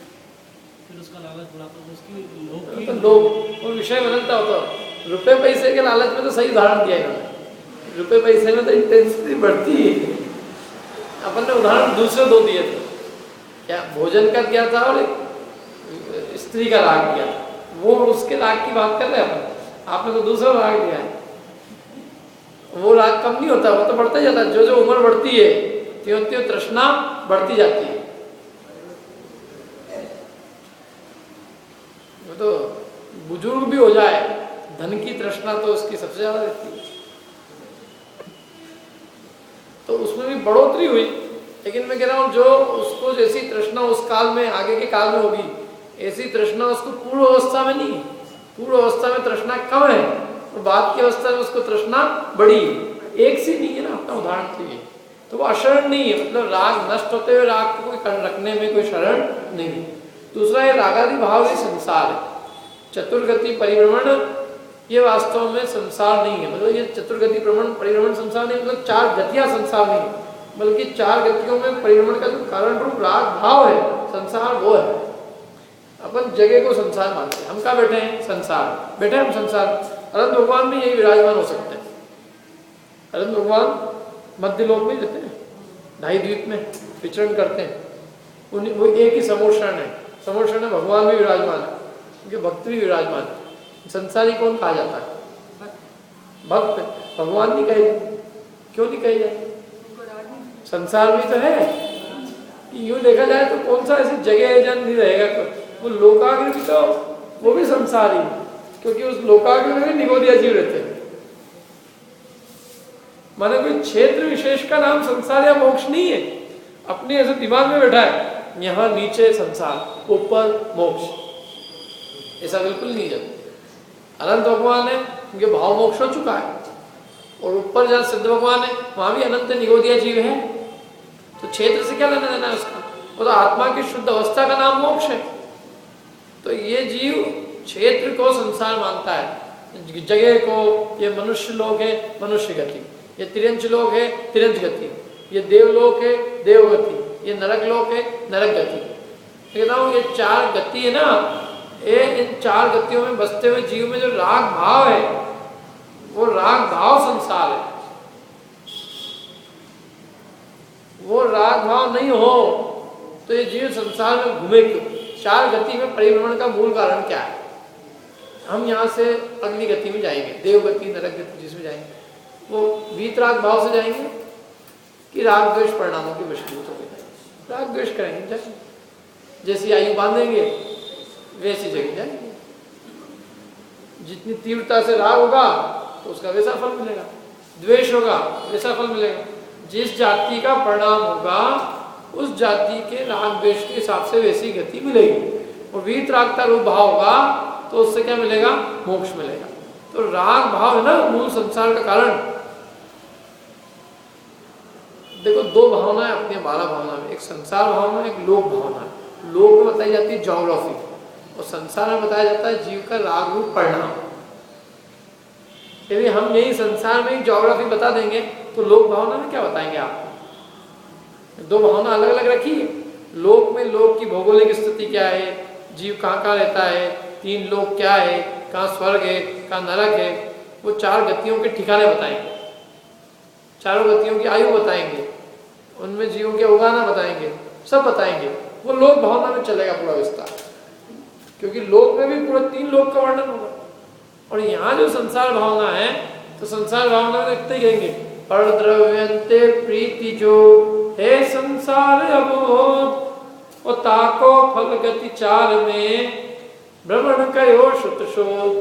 फिर उसका लालच बढ़ा तो उसकी लोग की तो लोग वो विषय बदलता होता है। रुपए पैसे के लालच में तो सही उदाहरण दिया इन्होंने। रुपए पैसे में तो इंटेंसिटी बढ़ती है। अपन ने उदाहरण दूसरे दो दिए थे, क्या भोजन का दिया था और एक स्त्री का राग दिया था, वो उसके राग की बात कर रहे हैं अपन। आपने तो दूसरा राग दिया है, वो राग कम नहीं होता, वो तो बढ़ता जाता है। जो जो उम्र बढ़ती है त्यों त्यों तृष्णा बढ़ती जाती है। वो तो बुजुर्ग भी हो जाए, धन की तृष्णा तो उसकी सबसे ज्यादा रहती है, तो उसमें भी बढ़ोतरी हुई। लेकिन मैं कह रहा हूं जो उसको जैसी तृष्णा उस काल में आगे के काल में होगी, ऐसी तृष्णा उसको पूर्व अवस्था में नहीं। पूर्व अवस्था में तृष्णा कम है और बाद की अवस्था में उसको तृष्णा बड़ी। एक सी नहीं है ना, अपना उदाहरण तो ये, तो वो अशरण नहीं है। मतलब राग नष्ट होते हुए राग को कोई रखने में कोई शरण नहीं। दूसरा ये रागादि भाव ही संसार है। चतुर्गति परिभ्रमण ये वास्तव में संसार नहीं है। मतलब ये चतुर्गति परिभ्रमण संसार नहीं, मतलब 4 गतियां संसार नहीं, बल्कि 4 गतियों में परिभ्रमण का जो कारण रूप राग भाव है संसार वो है। अपन जगह को संसार मानते हैं। हम कहाँ बैठे हैं? संसार बैठे हम संसार। अनंत भगवान भी यही विराजमान हो सकते हैं। अनंत भगवान मध्य लोक में रहते हैं, 2.5 द्वीप में विचरण करते हैं। वो एक ही समोषण है। समोषण में भगवान भी विराजमान है, उनके भक्त भी विराजमान है। संसारी कौन कहा जाता है? भक्त। भगवान नहीं कहे, क्यों नहीं कहे जाए? संसार भी तो है। यूं देखा जाए तो कौन सा ऐसी जगह है जहाँ नहीं रहेगा। वो लोकाग्र भी तो वो भी संसारी, क्योंकि उस लोकाग्र में भी निगोदिया जीव रहते हैं। माने कोई क्षेत्र विशेष का नाम संसार या मोक्ष नहीं है। अपने ऐसे दिमाग में बैठा है यहाँ नीचे संसार, ऊपर मोक्ष, ऐसा बिल्कुल नहीं है। अनंत भगवान है, उनके भाव मोक्ष हो चुका है। और ऊपर जहाँ सिद्ध भगवान है वहां भी अनंत निगोदिया जीव है। तो क्षेत्र से क्या लेना देना है उसका? वो तो आत्मा की शुद्ध अवस्था का नाम मोक्ष है। तो ये जीव क्षेत्र को संसार मानता है, जगह को। ये मनुष्य लोक है, मनुष्य गति। ये तिर्यंच लोक है, तिर्यंच गति। ये देवलोक है, देवगति। ये नरक लोक है, नरक गति। कहता हूँ ये 4 गति है ना, इन 4 गतियों में बसते हुए जीव में जो राग भाव है वो राग भाव संसार है। वो राग भाव नहीं हो तो ये जीव संसार में घूमे क्यों? 4 गति में परिभ्रमण का मूल कारण क्या है? हम यहाँ से अगली गति में जाएंगे, देवगति, नरक गति जिसमें जाएंगे, वो वीतराग भाव से जाएंगे कि राग द्वेष परिणामों के वशीभूत होकर जाएंगे? राग द्वेष करेंगे, जाएंगे। जैसी आयु बांधेंगे वैसी जगह जाएंगे। जितनी तीव्रता से राग होगा तो उसका वैसा फल मिलेगा, द्वेष होगा वैसा फल मिलेगा। जिस जाति का परिणाम होगा उस जाति के राग द्वेष के हिसाब से वैसी गति मिलेगी। और वीतरागता रूप भाव होगा तो उससे क्या मिलेगा? मोक्ष मिलेगा। तो राग भाव है ना मूल संसार का कारण। देखो 2 भावनाएं अपनी 12 भावना में, एक संसार भावना, एक लोक भावना। लोक में बताई जाती है ज्योग्राफी और संसार में बताया जाता है जीव का राग रूप परिणाम। यदि हम यही संसार में ही ज्योग्राफी बता देंगे तो लोक भावना में क्या बताएंगे आपको? 2 भावना अलग अलग रखी है। लोक में लोक की भौगोलिक स्थिति क्या है, जीव कहाँ कहाँ रहता है, 3 लोक क्या है, कहाँ स्वर्ग है, कहाँ नरक है, वो 4 गतियों के ठिकाने बताएंगे, 4 गतियों की आयु बताएंगे, उनमें जीवों के उगाना बताएंगे, सब बताएंगे। वो लोक भावना में चलेगा पूरा विस्तार, क्योंकि लोक में भी पूरा 3 लोक का वर्णन होगा। और यहाँ जो संसार भावना है तो संसार भावना में इतने कहेंगे पर द्रव्यंते प्रीति जो है संसार अबोध और ताको फल गति 4 में भ्रमण कयो श्रुत शोध।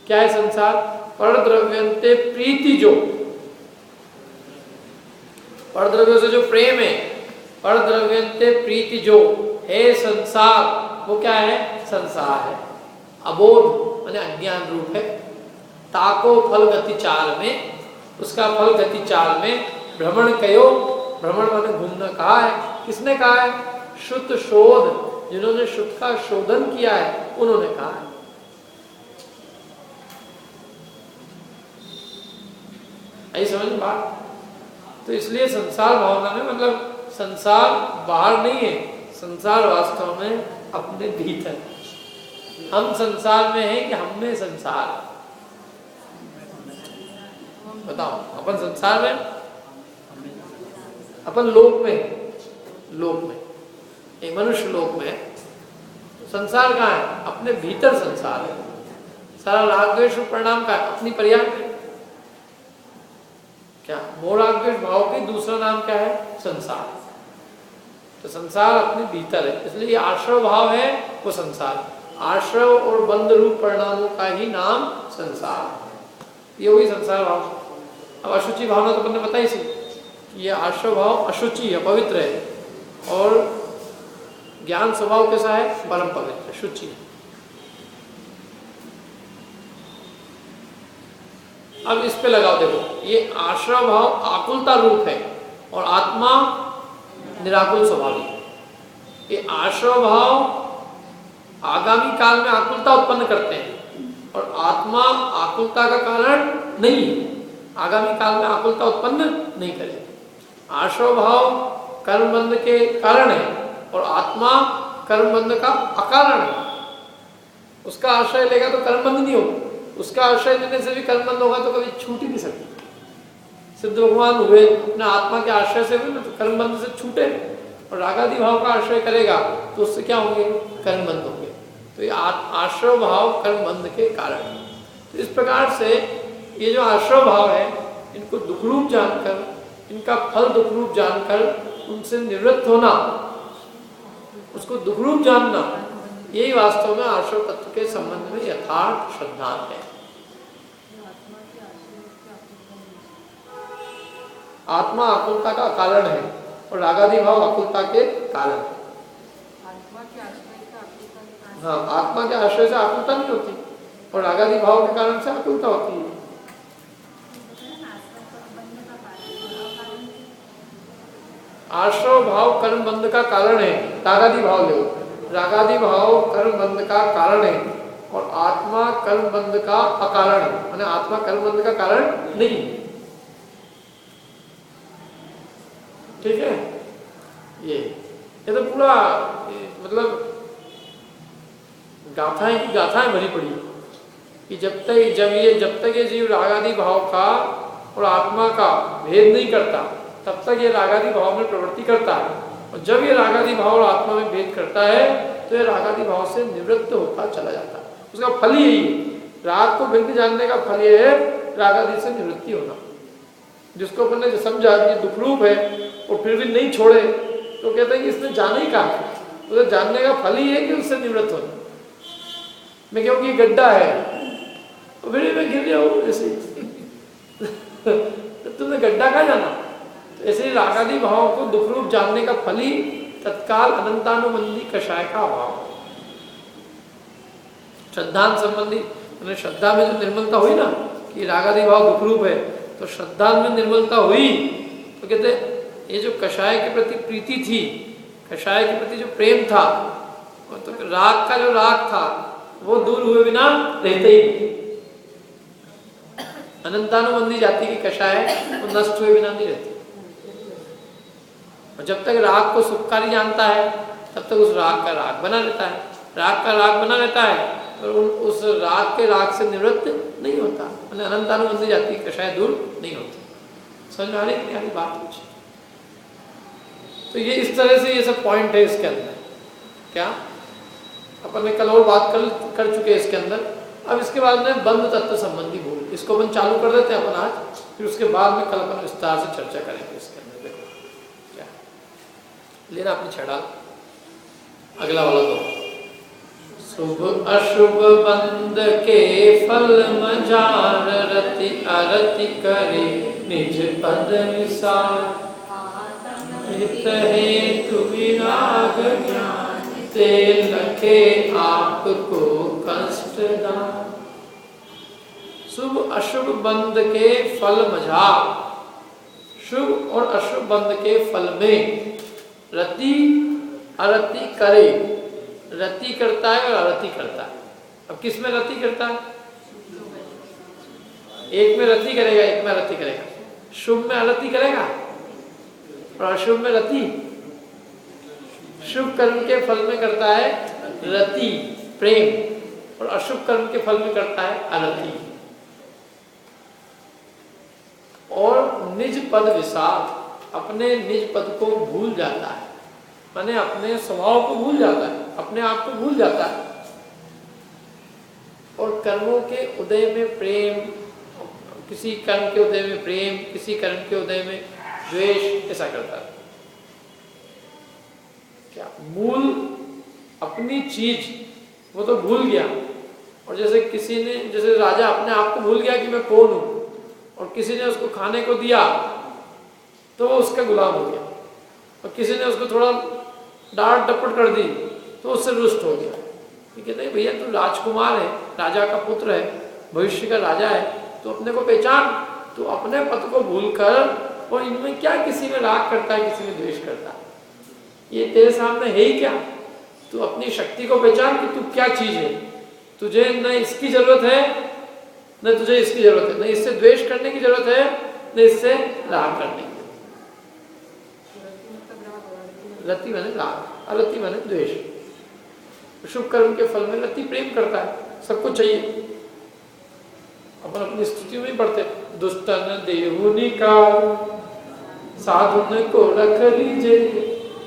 क्या है संसार? परद्रव्यंते प्रीति जो, परद्रव्यों से जो प्रेम है, परद्रव्यंते प्रीति जो है संसार, वो क्या है? संसार है। अबोध माने अज्ञान रूप है। ताको फल गति चाल में, उसका फल गति चाल में भ्रमण कयो, भ्रमण माने घूमना कहा है। किसने कहा है? श्रुत शोध, जिन्होंने श्रुत का शोधन किया है उन्होंने कहा है। आई समझ में बात? तो इसलिए संसार भावना में मतलब संसार बाहर नहीं है, संसार वास्तव में अपने भीतर। हम संसार में हैं कि हम में संसार? बताओ, अपन संसार में, अपन लोक में, लोक में, एक मनुष्य लोक में। संसार कहाँ है? अपने भीतर संसार है। सारा राग द्वेष परिणाम का है? अपनी पर्याय में। क्या मोह राग द्वेष भाव के दूसरा नाम क्या है? संसार। तो संसार अपने भीतर है, इसलिए आश्रव भाव है वो संसार। आश्रव और बंध रूप परिणामों का ही नाम संसार। ये वही संसार भाव। अब अशुचि भावना तो आपने बताई सी, ये आश्रव भाव अशुचि है, पवित्र है, और ज्ञान स्वभाव कैसा है? परम पवित्र, शुचि है। अब इस पे लगाओ, देखो ये आश्रव भाव आकुलता रूप है और आत्मा निराकुल स्वभावी। ये आश्रव भाव आगामी काल में आकुलता उत्पन्न करते हैं और आत्मा आकुलता का कारण नहीं है, आगामी काल में आकुलता उत्पन्न नहीं करेगी। आश्रव भाव कर्मबंध के कारण है और आत्मा कर्मबंध का अकारण है। उसका आश्रय लेगा तो कर्मबंध नहीं होगा, उसका आश्रय लेने से भी कर्मबंध होगा तो कभी छूट ही नहीं सकती। सिद्ध भगवान हुए अपने आत्मा के आश्रय से हुए ना, तो कर्मबंध से छूटे, और रागादि भाव का आश्रय करेगा तो उससे क्या होंगे? कर्मबंध होंगे। तो ये आश्रव भाव कर्मबंध के कारण। तो इस प्रकार से ये जो आश्रव भाव है, इनको दुखरूप जानकर, इनका फल दुखरूप जानकर उनसे निवृत्त होना, उसको दुखरूप जानना, यही वास्तव में आश्रव तत्व के संबंध में यथार्थ श्रद्धा है। आत्मा आकुलता का कारण है और रागादि भाव आकुलता के कारण। हाँ, आत्मा के आश्रय से आकुलता नहीं होती और रागादि भाव के कारण से आकुलता होती है। आश्रव भाव कर्म बंध का कारण है, रागादि भाव लो, रागादि भाव कर्म बंध का कारण है और आत्मा कर्म बंध का अकारण है, माने आत्मा कर्म बंध का कारण नहीं। ठीक है, ये तो पूरा मतलब गाथाएं की गाथाएं भरी पड़ी कि जब तक ये जीव रागादि भाव का और आत्मा का भेद नहीं करता तब तक ये रागादि भाव में प्रवृत्ति करता है, और जब ये रागादि भाव और आत्मा में भेद करता है तो ये रागादि भाव से निवृत्त होता चला जाता है। उसका फल ही यही है। राग को भिन्न जानने का फल ये है रागादि से निवृत्ति होना। जिसको अपन ने समझा कि दुखरूप है और फिर भी नहीं छोड़े तो कहते हैं कि इसने जाना ही कहा, उसे जानने का फल ही है कि उससे निवृत्त होना। मैं कहूँ कि गड्ढा है तो फिर मैं गिर जाऊँ ऐसे तो तुमने गड्ढा कहाँ जाना। तो ऐसे रागादि भाव को दुखरूप जानने का फल ही तत्काल अनंतानुबंधी कषाय का अभाव। श्रद्धान संबंधी मैंने श्रद्धा में जो निर्मलता हुई ना कि रागादि भाव दुखरूप है, तो श्रद्धा में निर्मलता हुई तो कहते ये जो कषाय के प्रति प्रीति थी, कषाय के प्रति जो प्रेम था, तो राग का जो राग था वो दूर हुए बिना रहते ही नहीं। अनंतानुबंधी जाति की कषाय वो नष्ट हुए बिना नहीं रहती। और जब तक राग को सुखकारी जानता है तब तक उस राग का राग बना रहता है, राग का राग बना रहता है और उस राग के राग से निवृत्त नहीं होता। मैंने अनंतानुबंधी जाति की कषाय दूर नहीं होती। समझ में आ रही बात कुछ? तो ये इस तरह से ये सब पॉइंट है इसके अंदर। क्या अपन ने कल और बात कर चुके हैं इसके अंदर। अब इसके बाद में बंध तत्व संबंधी बोल, इसको अपन चालू कर देते हैं अपन आज, फिर उसके बाद में कल अपन विस्तार से चर्चा करेंगे इसके अंदर। देखो क्या लेना अपनी छड़ा, अगला वाला दो शुभ अशुभ बंद के फल मजार, रति अरति करे निज पद विसार। हित हेतु विराग ज्ञान, ते लखे आपको कष्ट दान। शुभ अशुभ बंद के फल मझार, शुभ और अशुभ बंद के फल में रति अरति करे। रति करता है और अरति करता है। अब किस में रति करता है? एक में रति करेगा, एक में अरति करेगा। शुभ में अरति करेगा और अशुभ में रति। शुभ कर्म के फल में करता है रति प्रेम, और अशुभ कर्म के फल में करता है अरति। और निज पद विसार, अपने निज पद को भूल जाता है, माने अपने स्वभाव को भूल जाता है, अपने आप को भूल जाता है। और कर्मों के उदय में प्रेम, किसी कर्म के उदय में प्रेम, किसी कर्म के उदय में द्वेष, ऐसा करता है। क्या मूल अपनी चीज वो तो भूल गया। और जैसे किसी ने, जैसे राजा अपने आप को भूल गया कि मैं कौन हूं, और किसी ने उसको खाने को दिया तो वो उसका गुलाम हो गया, और किसी ने उसको थोड़ा डांट डपट कर दी तो उससे रुष्ट हो गया। ठीक है, नहीं भैया तू राजकुमार है, राजा का पुत्र है, भविष्य का राजा है, तो अपने को पहचान। तू अपने पद को भूल कर, और इनमें क्या किसी में राग करता है, किसी में द्वेष करता है, ये तेरे सामने है ही क्या। तू अपनी शक्ति को पहचान कि तू क्या चीज है। तुझे न इसकी जरूरत है, न तुझे इसकी जरूरत है, न इससे द्वेष करने की जरूरत है, न इससे राग करने की। रति माने राग, अरति माने द्वेष। शुभ कर्म के फल में रति प्रेम करता है, सबको चाहिए। अपन अपनी स्तुति में पढ़ते, दुष्टन देहु निकाल, साधुन को रख लीजिए,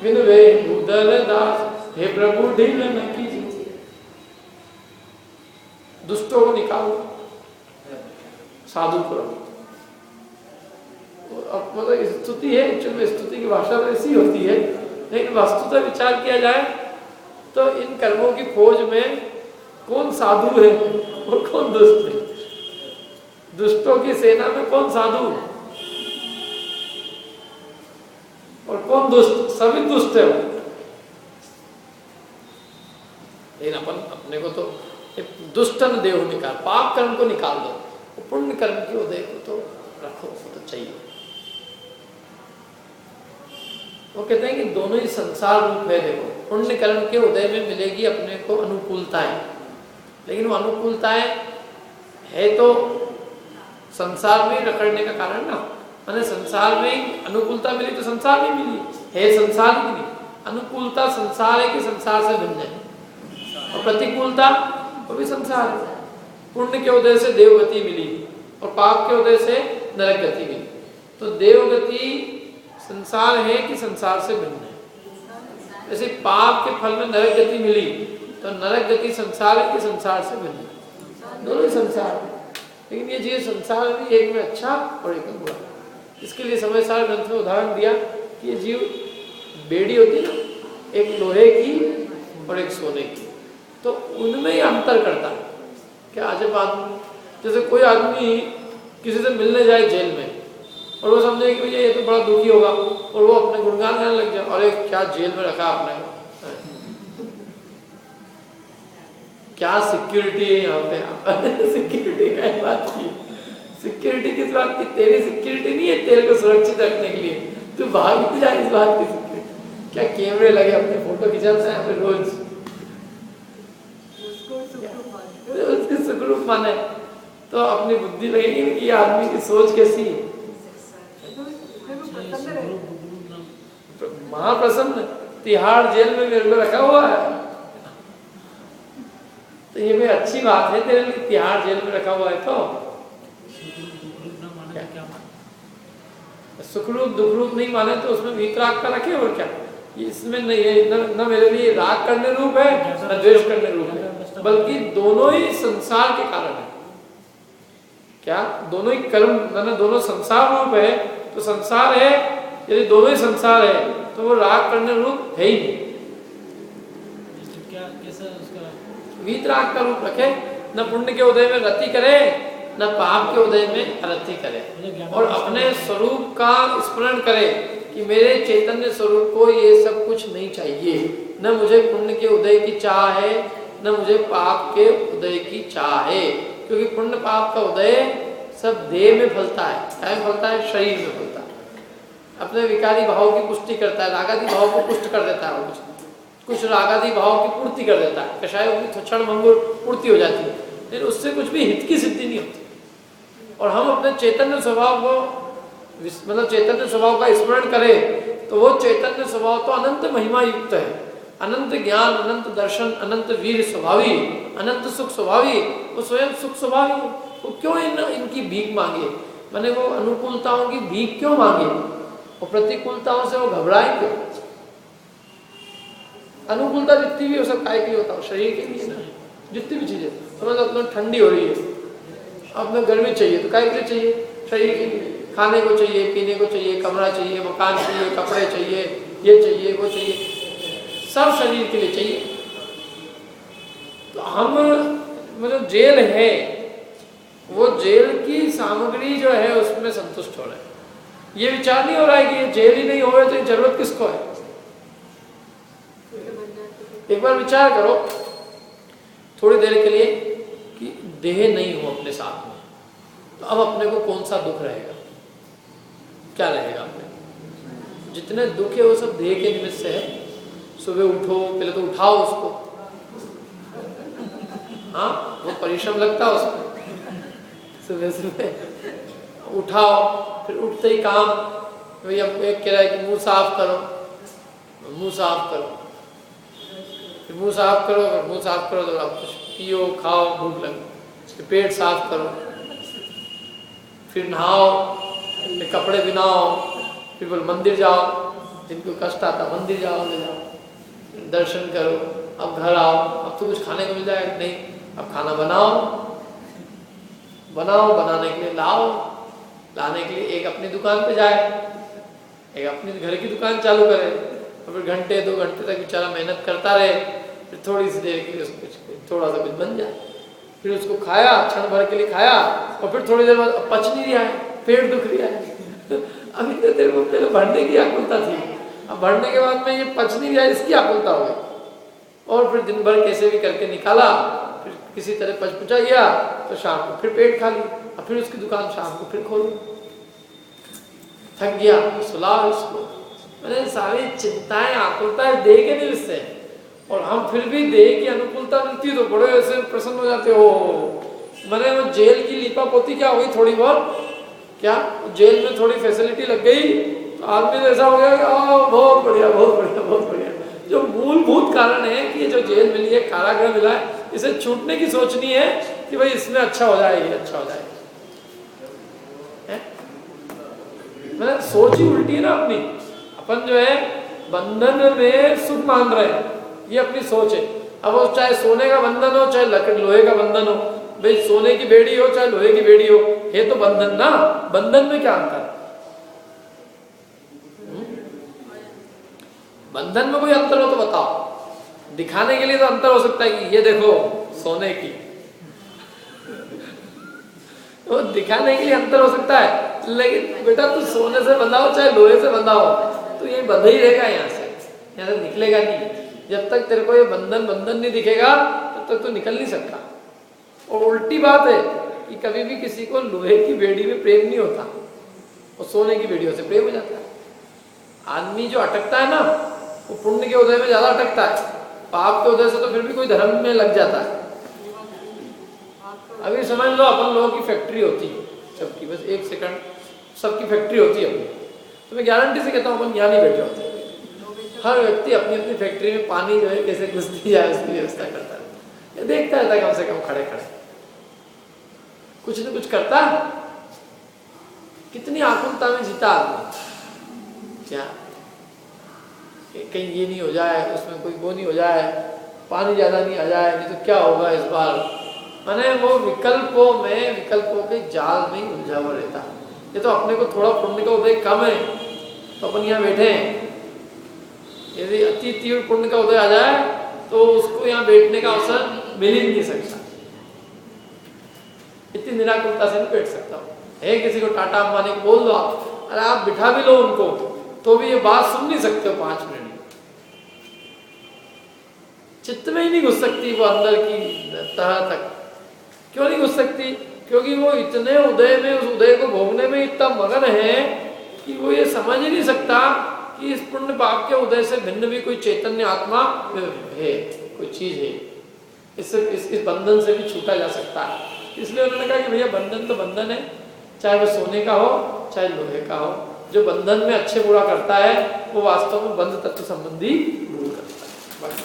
विनवे उदर दास, हे प्रभु ढील न कीजिए। दुष्टों को निकाल, साधु को। मतलब स्तुति है, स्तुति की भाषा में ऐसी होती है, लेकिन वस्तुतः विचार किया जाए तो इन कर्मों की खोज में कौन साधु है और कौन दुष्ट है। दुष्टों की सेना में कौन साधु और कौन दुष्ट, सभी दुष्ट है। लेकिन अपन अपने को तो दुष्टन देव निकाल, पाप कर्म को निकाल दो, पुण्य कर्म के उदय को तो रखो, वो तो चाहिए। वो कहते हैं कि दोनों ही संसार रूप है। देखो, पुण्य कर्म के उदय में मिलेगी अपने को अनुकूलताएं, लेकिन वो अनुकूलताएं है तो संसार में रखने का कारण ना, मैंने संसार में अनुकूलता मिली तो संसार में मिली है, संसार की नहीं। अनुकूलता संसार है कि संसार से भिन्न है, और प्रतिकूलता वो भी संसार है। पुण्य के उदय से देवगति मिली और पाप के उदय से नरक गति मिली। तो देवगति संसार है कि संसार से भिन्न है। जैसे पाप के फल में नरक गति मिली तो नरक गति संसार है कि संसार से भिन्न है, दोनों ही संसार है। लेकिन ये जीव संसार भी एक में अच्छा और एक में बुरा। इसके लिए समय सार ग्रंथ में उदाहरण दिया कि ये जीव बेड़ी होती है ना, एक लोहे की और एक सोने की, तो उनमें ही अंतर करता है। क्या अजब आदमी, जैसे कोई आदमी किसी से मिलने जाए जेल में और वो समझे कि भैया ये तो बड़ा दुखी होगा, और वो अपने गुणगान गाने लग जाए, अरे क्या जेल में रखा आपने, क्या सिक्योरिटी है यहाँ पे। सिक्योरिटी का बात की, सिक्योरिटी किस बात की? तेरी सिक्योरिटी नहीं है तेरे को सुरक्षित रखने के लिए, तू भाग नहीं जा इस बात की सिक्योरिटी। क्या कैमरे लगे, अपने फोटो खिंचाते हैं यहाँ पे रोज, उसके सुखरूप माने तो अपनी बुद्धि लगेगी कि ये आदमी की सोच कैसी है। महाप्रसन्न तिहाड़ जेल में मेरे को रखा हुआ है, तो ये भी अच्छी बात है तेरे लिए, तिहाड़ जेल में रखा हुआ है। तो सुखरूप दुखरूप नहीं माने तो उसमें वीतराग का रखे, और क्या इसमें नहीं है, न मेरे लिए राग करने रूप है न द्वेष करने रूप है, बल्कि दोनों ही संसार के कारण है। क्या दोनों ही कर्म, न दोनों संसार रूप है, तो संसार है, यदि दोनों ही संसार है तो वो राग करने रूप है ही नहीं। क्या कैसा उसका वीतराग का रूप रखे, न पुण्य के उदय में रति करे न पाप के उदय में अरति करे, और अपने स्वरूप का स्मरण करे कि मेरे चैतन्य स्वरूप को ये सब कुछ नहीं चाहिए, न मुझे पुण्य के उदय की चाह है न मुझे पाप के उदय की चाह है, क्योंकि पुण्य पाप का उदय सब देह में फलता है। क्या में फलता है? शरीर में फलता है। अपने विकारी भाव की पुष्टि करता है, रागादि भाव को पुष्ट कर देता है, कुछ रागादि भाव की पूर्ति कर देता है, कषायों की क्षण भंगुर पूर्ति हो जाती है, लेकिन उससे कुछ भी हित की सिद्धि नहीं होती। और हम अपने चैतन्य स्वभाव को मतलब चैतन्य स्वभाव का स्मरण करें तो वो चैतन्य स्वभाव तो अनंत महिमा युक्त है, अनंत ज्ञान, अनंत दर्शन, अनंत वीर स्वभावी, अनंत सुख स्वभावी, वो स्वयं सुख स्वभावी। वो क्यों इनकी भीख मांगे, मैंने वो अनुकूलताओं की भीख क्यों मांगे, और प्रतिकूलताओं से वो घबराए क्यों? अनुकूलता जितनी भी हो सब काय के लिए होता हो, शरीर के लिए ना, जितनी भी चीजें समझ लो, ठंडी हो रही है, अब गर्मी चाहिए तो काय के लिए चाहिए? शरीर के लिए। खाने को चाहिए, पीने को चाहिए, कमरा चाहिए, मकान चाहिए, कपड़े चाहिए, ये चाहिए, वो चाहिए, सब शरीर के लिए चाहिए। तो हम मतलब जेल है, वो जेल की सामग्री जो है उसमें संतुष्ट हो रहे हैं। ये विचार नहीं हो रहा है कि ये जेल ही नहीं हो रहे तो ये जरूरत किसको है? एक बार विचार करो थोड़ी देर के लिए कि देह नहीं हो अपने साथ में, तो अब अपने को कौन सा दुख रहेगा? क्या रहेगा अपने? जितने दुख है वो सब देह के निमित्त से है। सुबह उठो, पहले तो उठाओ उसको, हाँ वो परिश्रम लगता है उसमें, सुबह सुबह उठाओ, फिर उठते ही काम, वही हमको एक कह रहा है कि मुंह साफ करो, मुंह साफ करो, फिर मुंह साफ करो, फिर मुंह साफ करो तो आप कुछ पियो, खाओ, भूख लगे, फिर पेट साफ करो, फिर नहाओ, फिर कपड़े बनाओ, फिर बोल मंदिर जाओ, जिनको कष्ट आता मंदिर जाओ, ले जाओ, दर्शन करो, अब घर आओ, अब तो कुछ खाने को मिल जाएगा नहीं, अब खाना बनाओ, बनाओ, बनाने के लिए लाओ, लाने के लिए एक अपनी दुकान पे जाए, एक अपनी घर की दुकान चालू करे, और फिर घंटे 2 घंटे तक बेचारा मेहनत करता रहे, फिर थोड़ी सी देर के लिए उसको थोड़ा सा कुछ बन जाए, फिर उसको खाया, क्षण भर के लिए खाया, और फिर थोड़ी देर बाद पच नहीं रहा है, पेट दुख रहा है। अभी तो तेरे को पहले भरने की आकुलता थी, अब भरने के बाद में ये पच नहीं रहा है, इसकी आकुलता हो गई, और फिर दिन भर कैसे भी करके निकाला, फिर किसी तरह पचपुचा गया तो शाम को फिर पेट खा ली, और फिर उसकी दुकान शाम को फिर खोली, थक गया सुलाओ इसको। मैंने सारी चिंताएं आकुलताएं दे के नहीं उससे, और हम फिर भी देह की अनुकूलता मिलती है तो बड़े ऐसे प्रसन्न हो जाते हो। मैंने वो जेल की लीपा पोती क्या हुई थोड़ी बहुत, क्या जेल में थोड़ी फैसिलिटी लग गई तो आदमी ऐसा हो गया कि बहुत बढ़िया, बहुत बढ़िया, बहुत बढ़िया। जो मूलभूत कारण है कि ये जो जेल मिली है, कारागृह मिला है, इसे छूटने की सोचनी है कि भाई इसमें अच्छा हो जाएगी, अच्छा हो जाएगी। मैंने सोच ही उल्टी है ना अपनी, अपन जो है बंधन में सुख मान रहे हैं, ये अपनी सोच है। अब वो चाहे सोने का बंधन हो, चाहे लोहे का बंधन हो, भाई सोने की बेड़ी हो चाहे लोहे की बेड़ी हो, ये तो बंधन ना, बंधन में क्या अंतर? बंधन में कोई अंतर हो तो बताओ, दिखाने के लिए तो अंतर हो सकता है कि ये देखो सोने की, तो दिखाने के लिए अंतर हो सकता है, लेकिन बेटा तू सोने से बंधा हो चाहे लोहे से बंधा हो, तो ये बंधा ही रहेगा, यहाँ से निकलेगा नहीं। जब तक तेरे को ये बंधन नहीं दिखेगा तब तक तो निकल नहीं सकता। और उल्टी बात है कि कभी भी किसी को लोहे की बेड़ी में प्रेम नहीं होता, और सोने की बेड़ियों से प्रेम हो जाता है। आदमी जो अटकता है ना, वो पुण्य के उदय में ज्यादा अटकता है, पाप के उदय से तो फिर भी कोई धर्म में लग जाता है। अभी समझ लो अपन लोगों की फैक्ट्री होती है सबकी, बस एक सेकंड, सबकी फैक्ट्री होती है अपनी, तो मैं गारंटी से कहता हूँ अपन यहाँ नहीं बैठे होते, हर व्यक्ति अपनी अपनी फैक्ट्री में पानी जो है कैसे घुसती जाए उसकी व्यवस्था करता है, देखता रहता है कम से कम खड़े खड़े, कुछ न कुछ करता है। कितनी आकुलता में जीता आदमी, क्या कहीं ये नहीं हो जाए, उसमें कोई वो नहीं हो जाए, पानी ज्यादा नहीं आ जाए, नहीं तो क्या होगा इस बार। मैंने वो विकल्पों के जाल में ही उलझा हुआ रहता है। ये तो अपने को थोड़ा पुण्य का उदय कम है तो अपन यहाँ बैठे हैं, यदि अति तीव्र पुण्य का उदय आ जाए तो उसको यहाँ बैठने का अवसर मिल ही नहीं सकता। इतनी निराकुलता से नहीं बैठ सकता है। किसी को टाटा अंबानी को बोल दो आप, अरे आप बिठा भी लो उनको तो भी ये बात सुन नहीं सकते हो 5 मिनट। चित्त में ही नहीं घुस सकती वो अंदर की तह तक। क्यों नहीं घुस सकती? क्योंकि वो इतने उदय में, उस उदय को भोगने में इतना मगन है कि वो ये समझ ही नहीं सकता कि इस पुण्य पाप के उदय से भिन्न भी कोई चैतन्य आत्मा है, कोई चीज है। इस बंधन से भी छूटा जा सकता है। इसलिए उन्होंने कहा कि भैया बंधन तो बंधन है, चाहे वो सोने का हो चाहे लोहे का हो। जो बंधन में अच्छे बुरा करता है वो वास्तव में बंध तत्व संबंधी भूल करता है। बाकी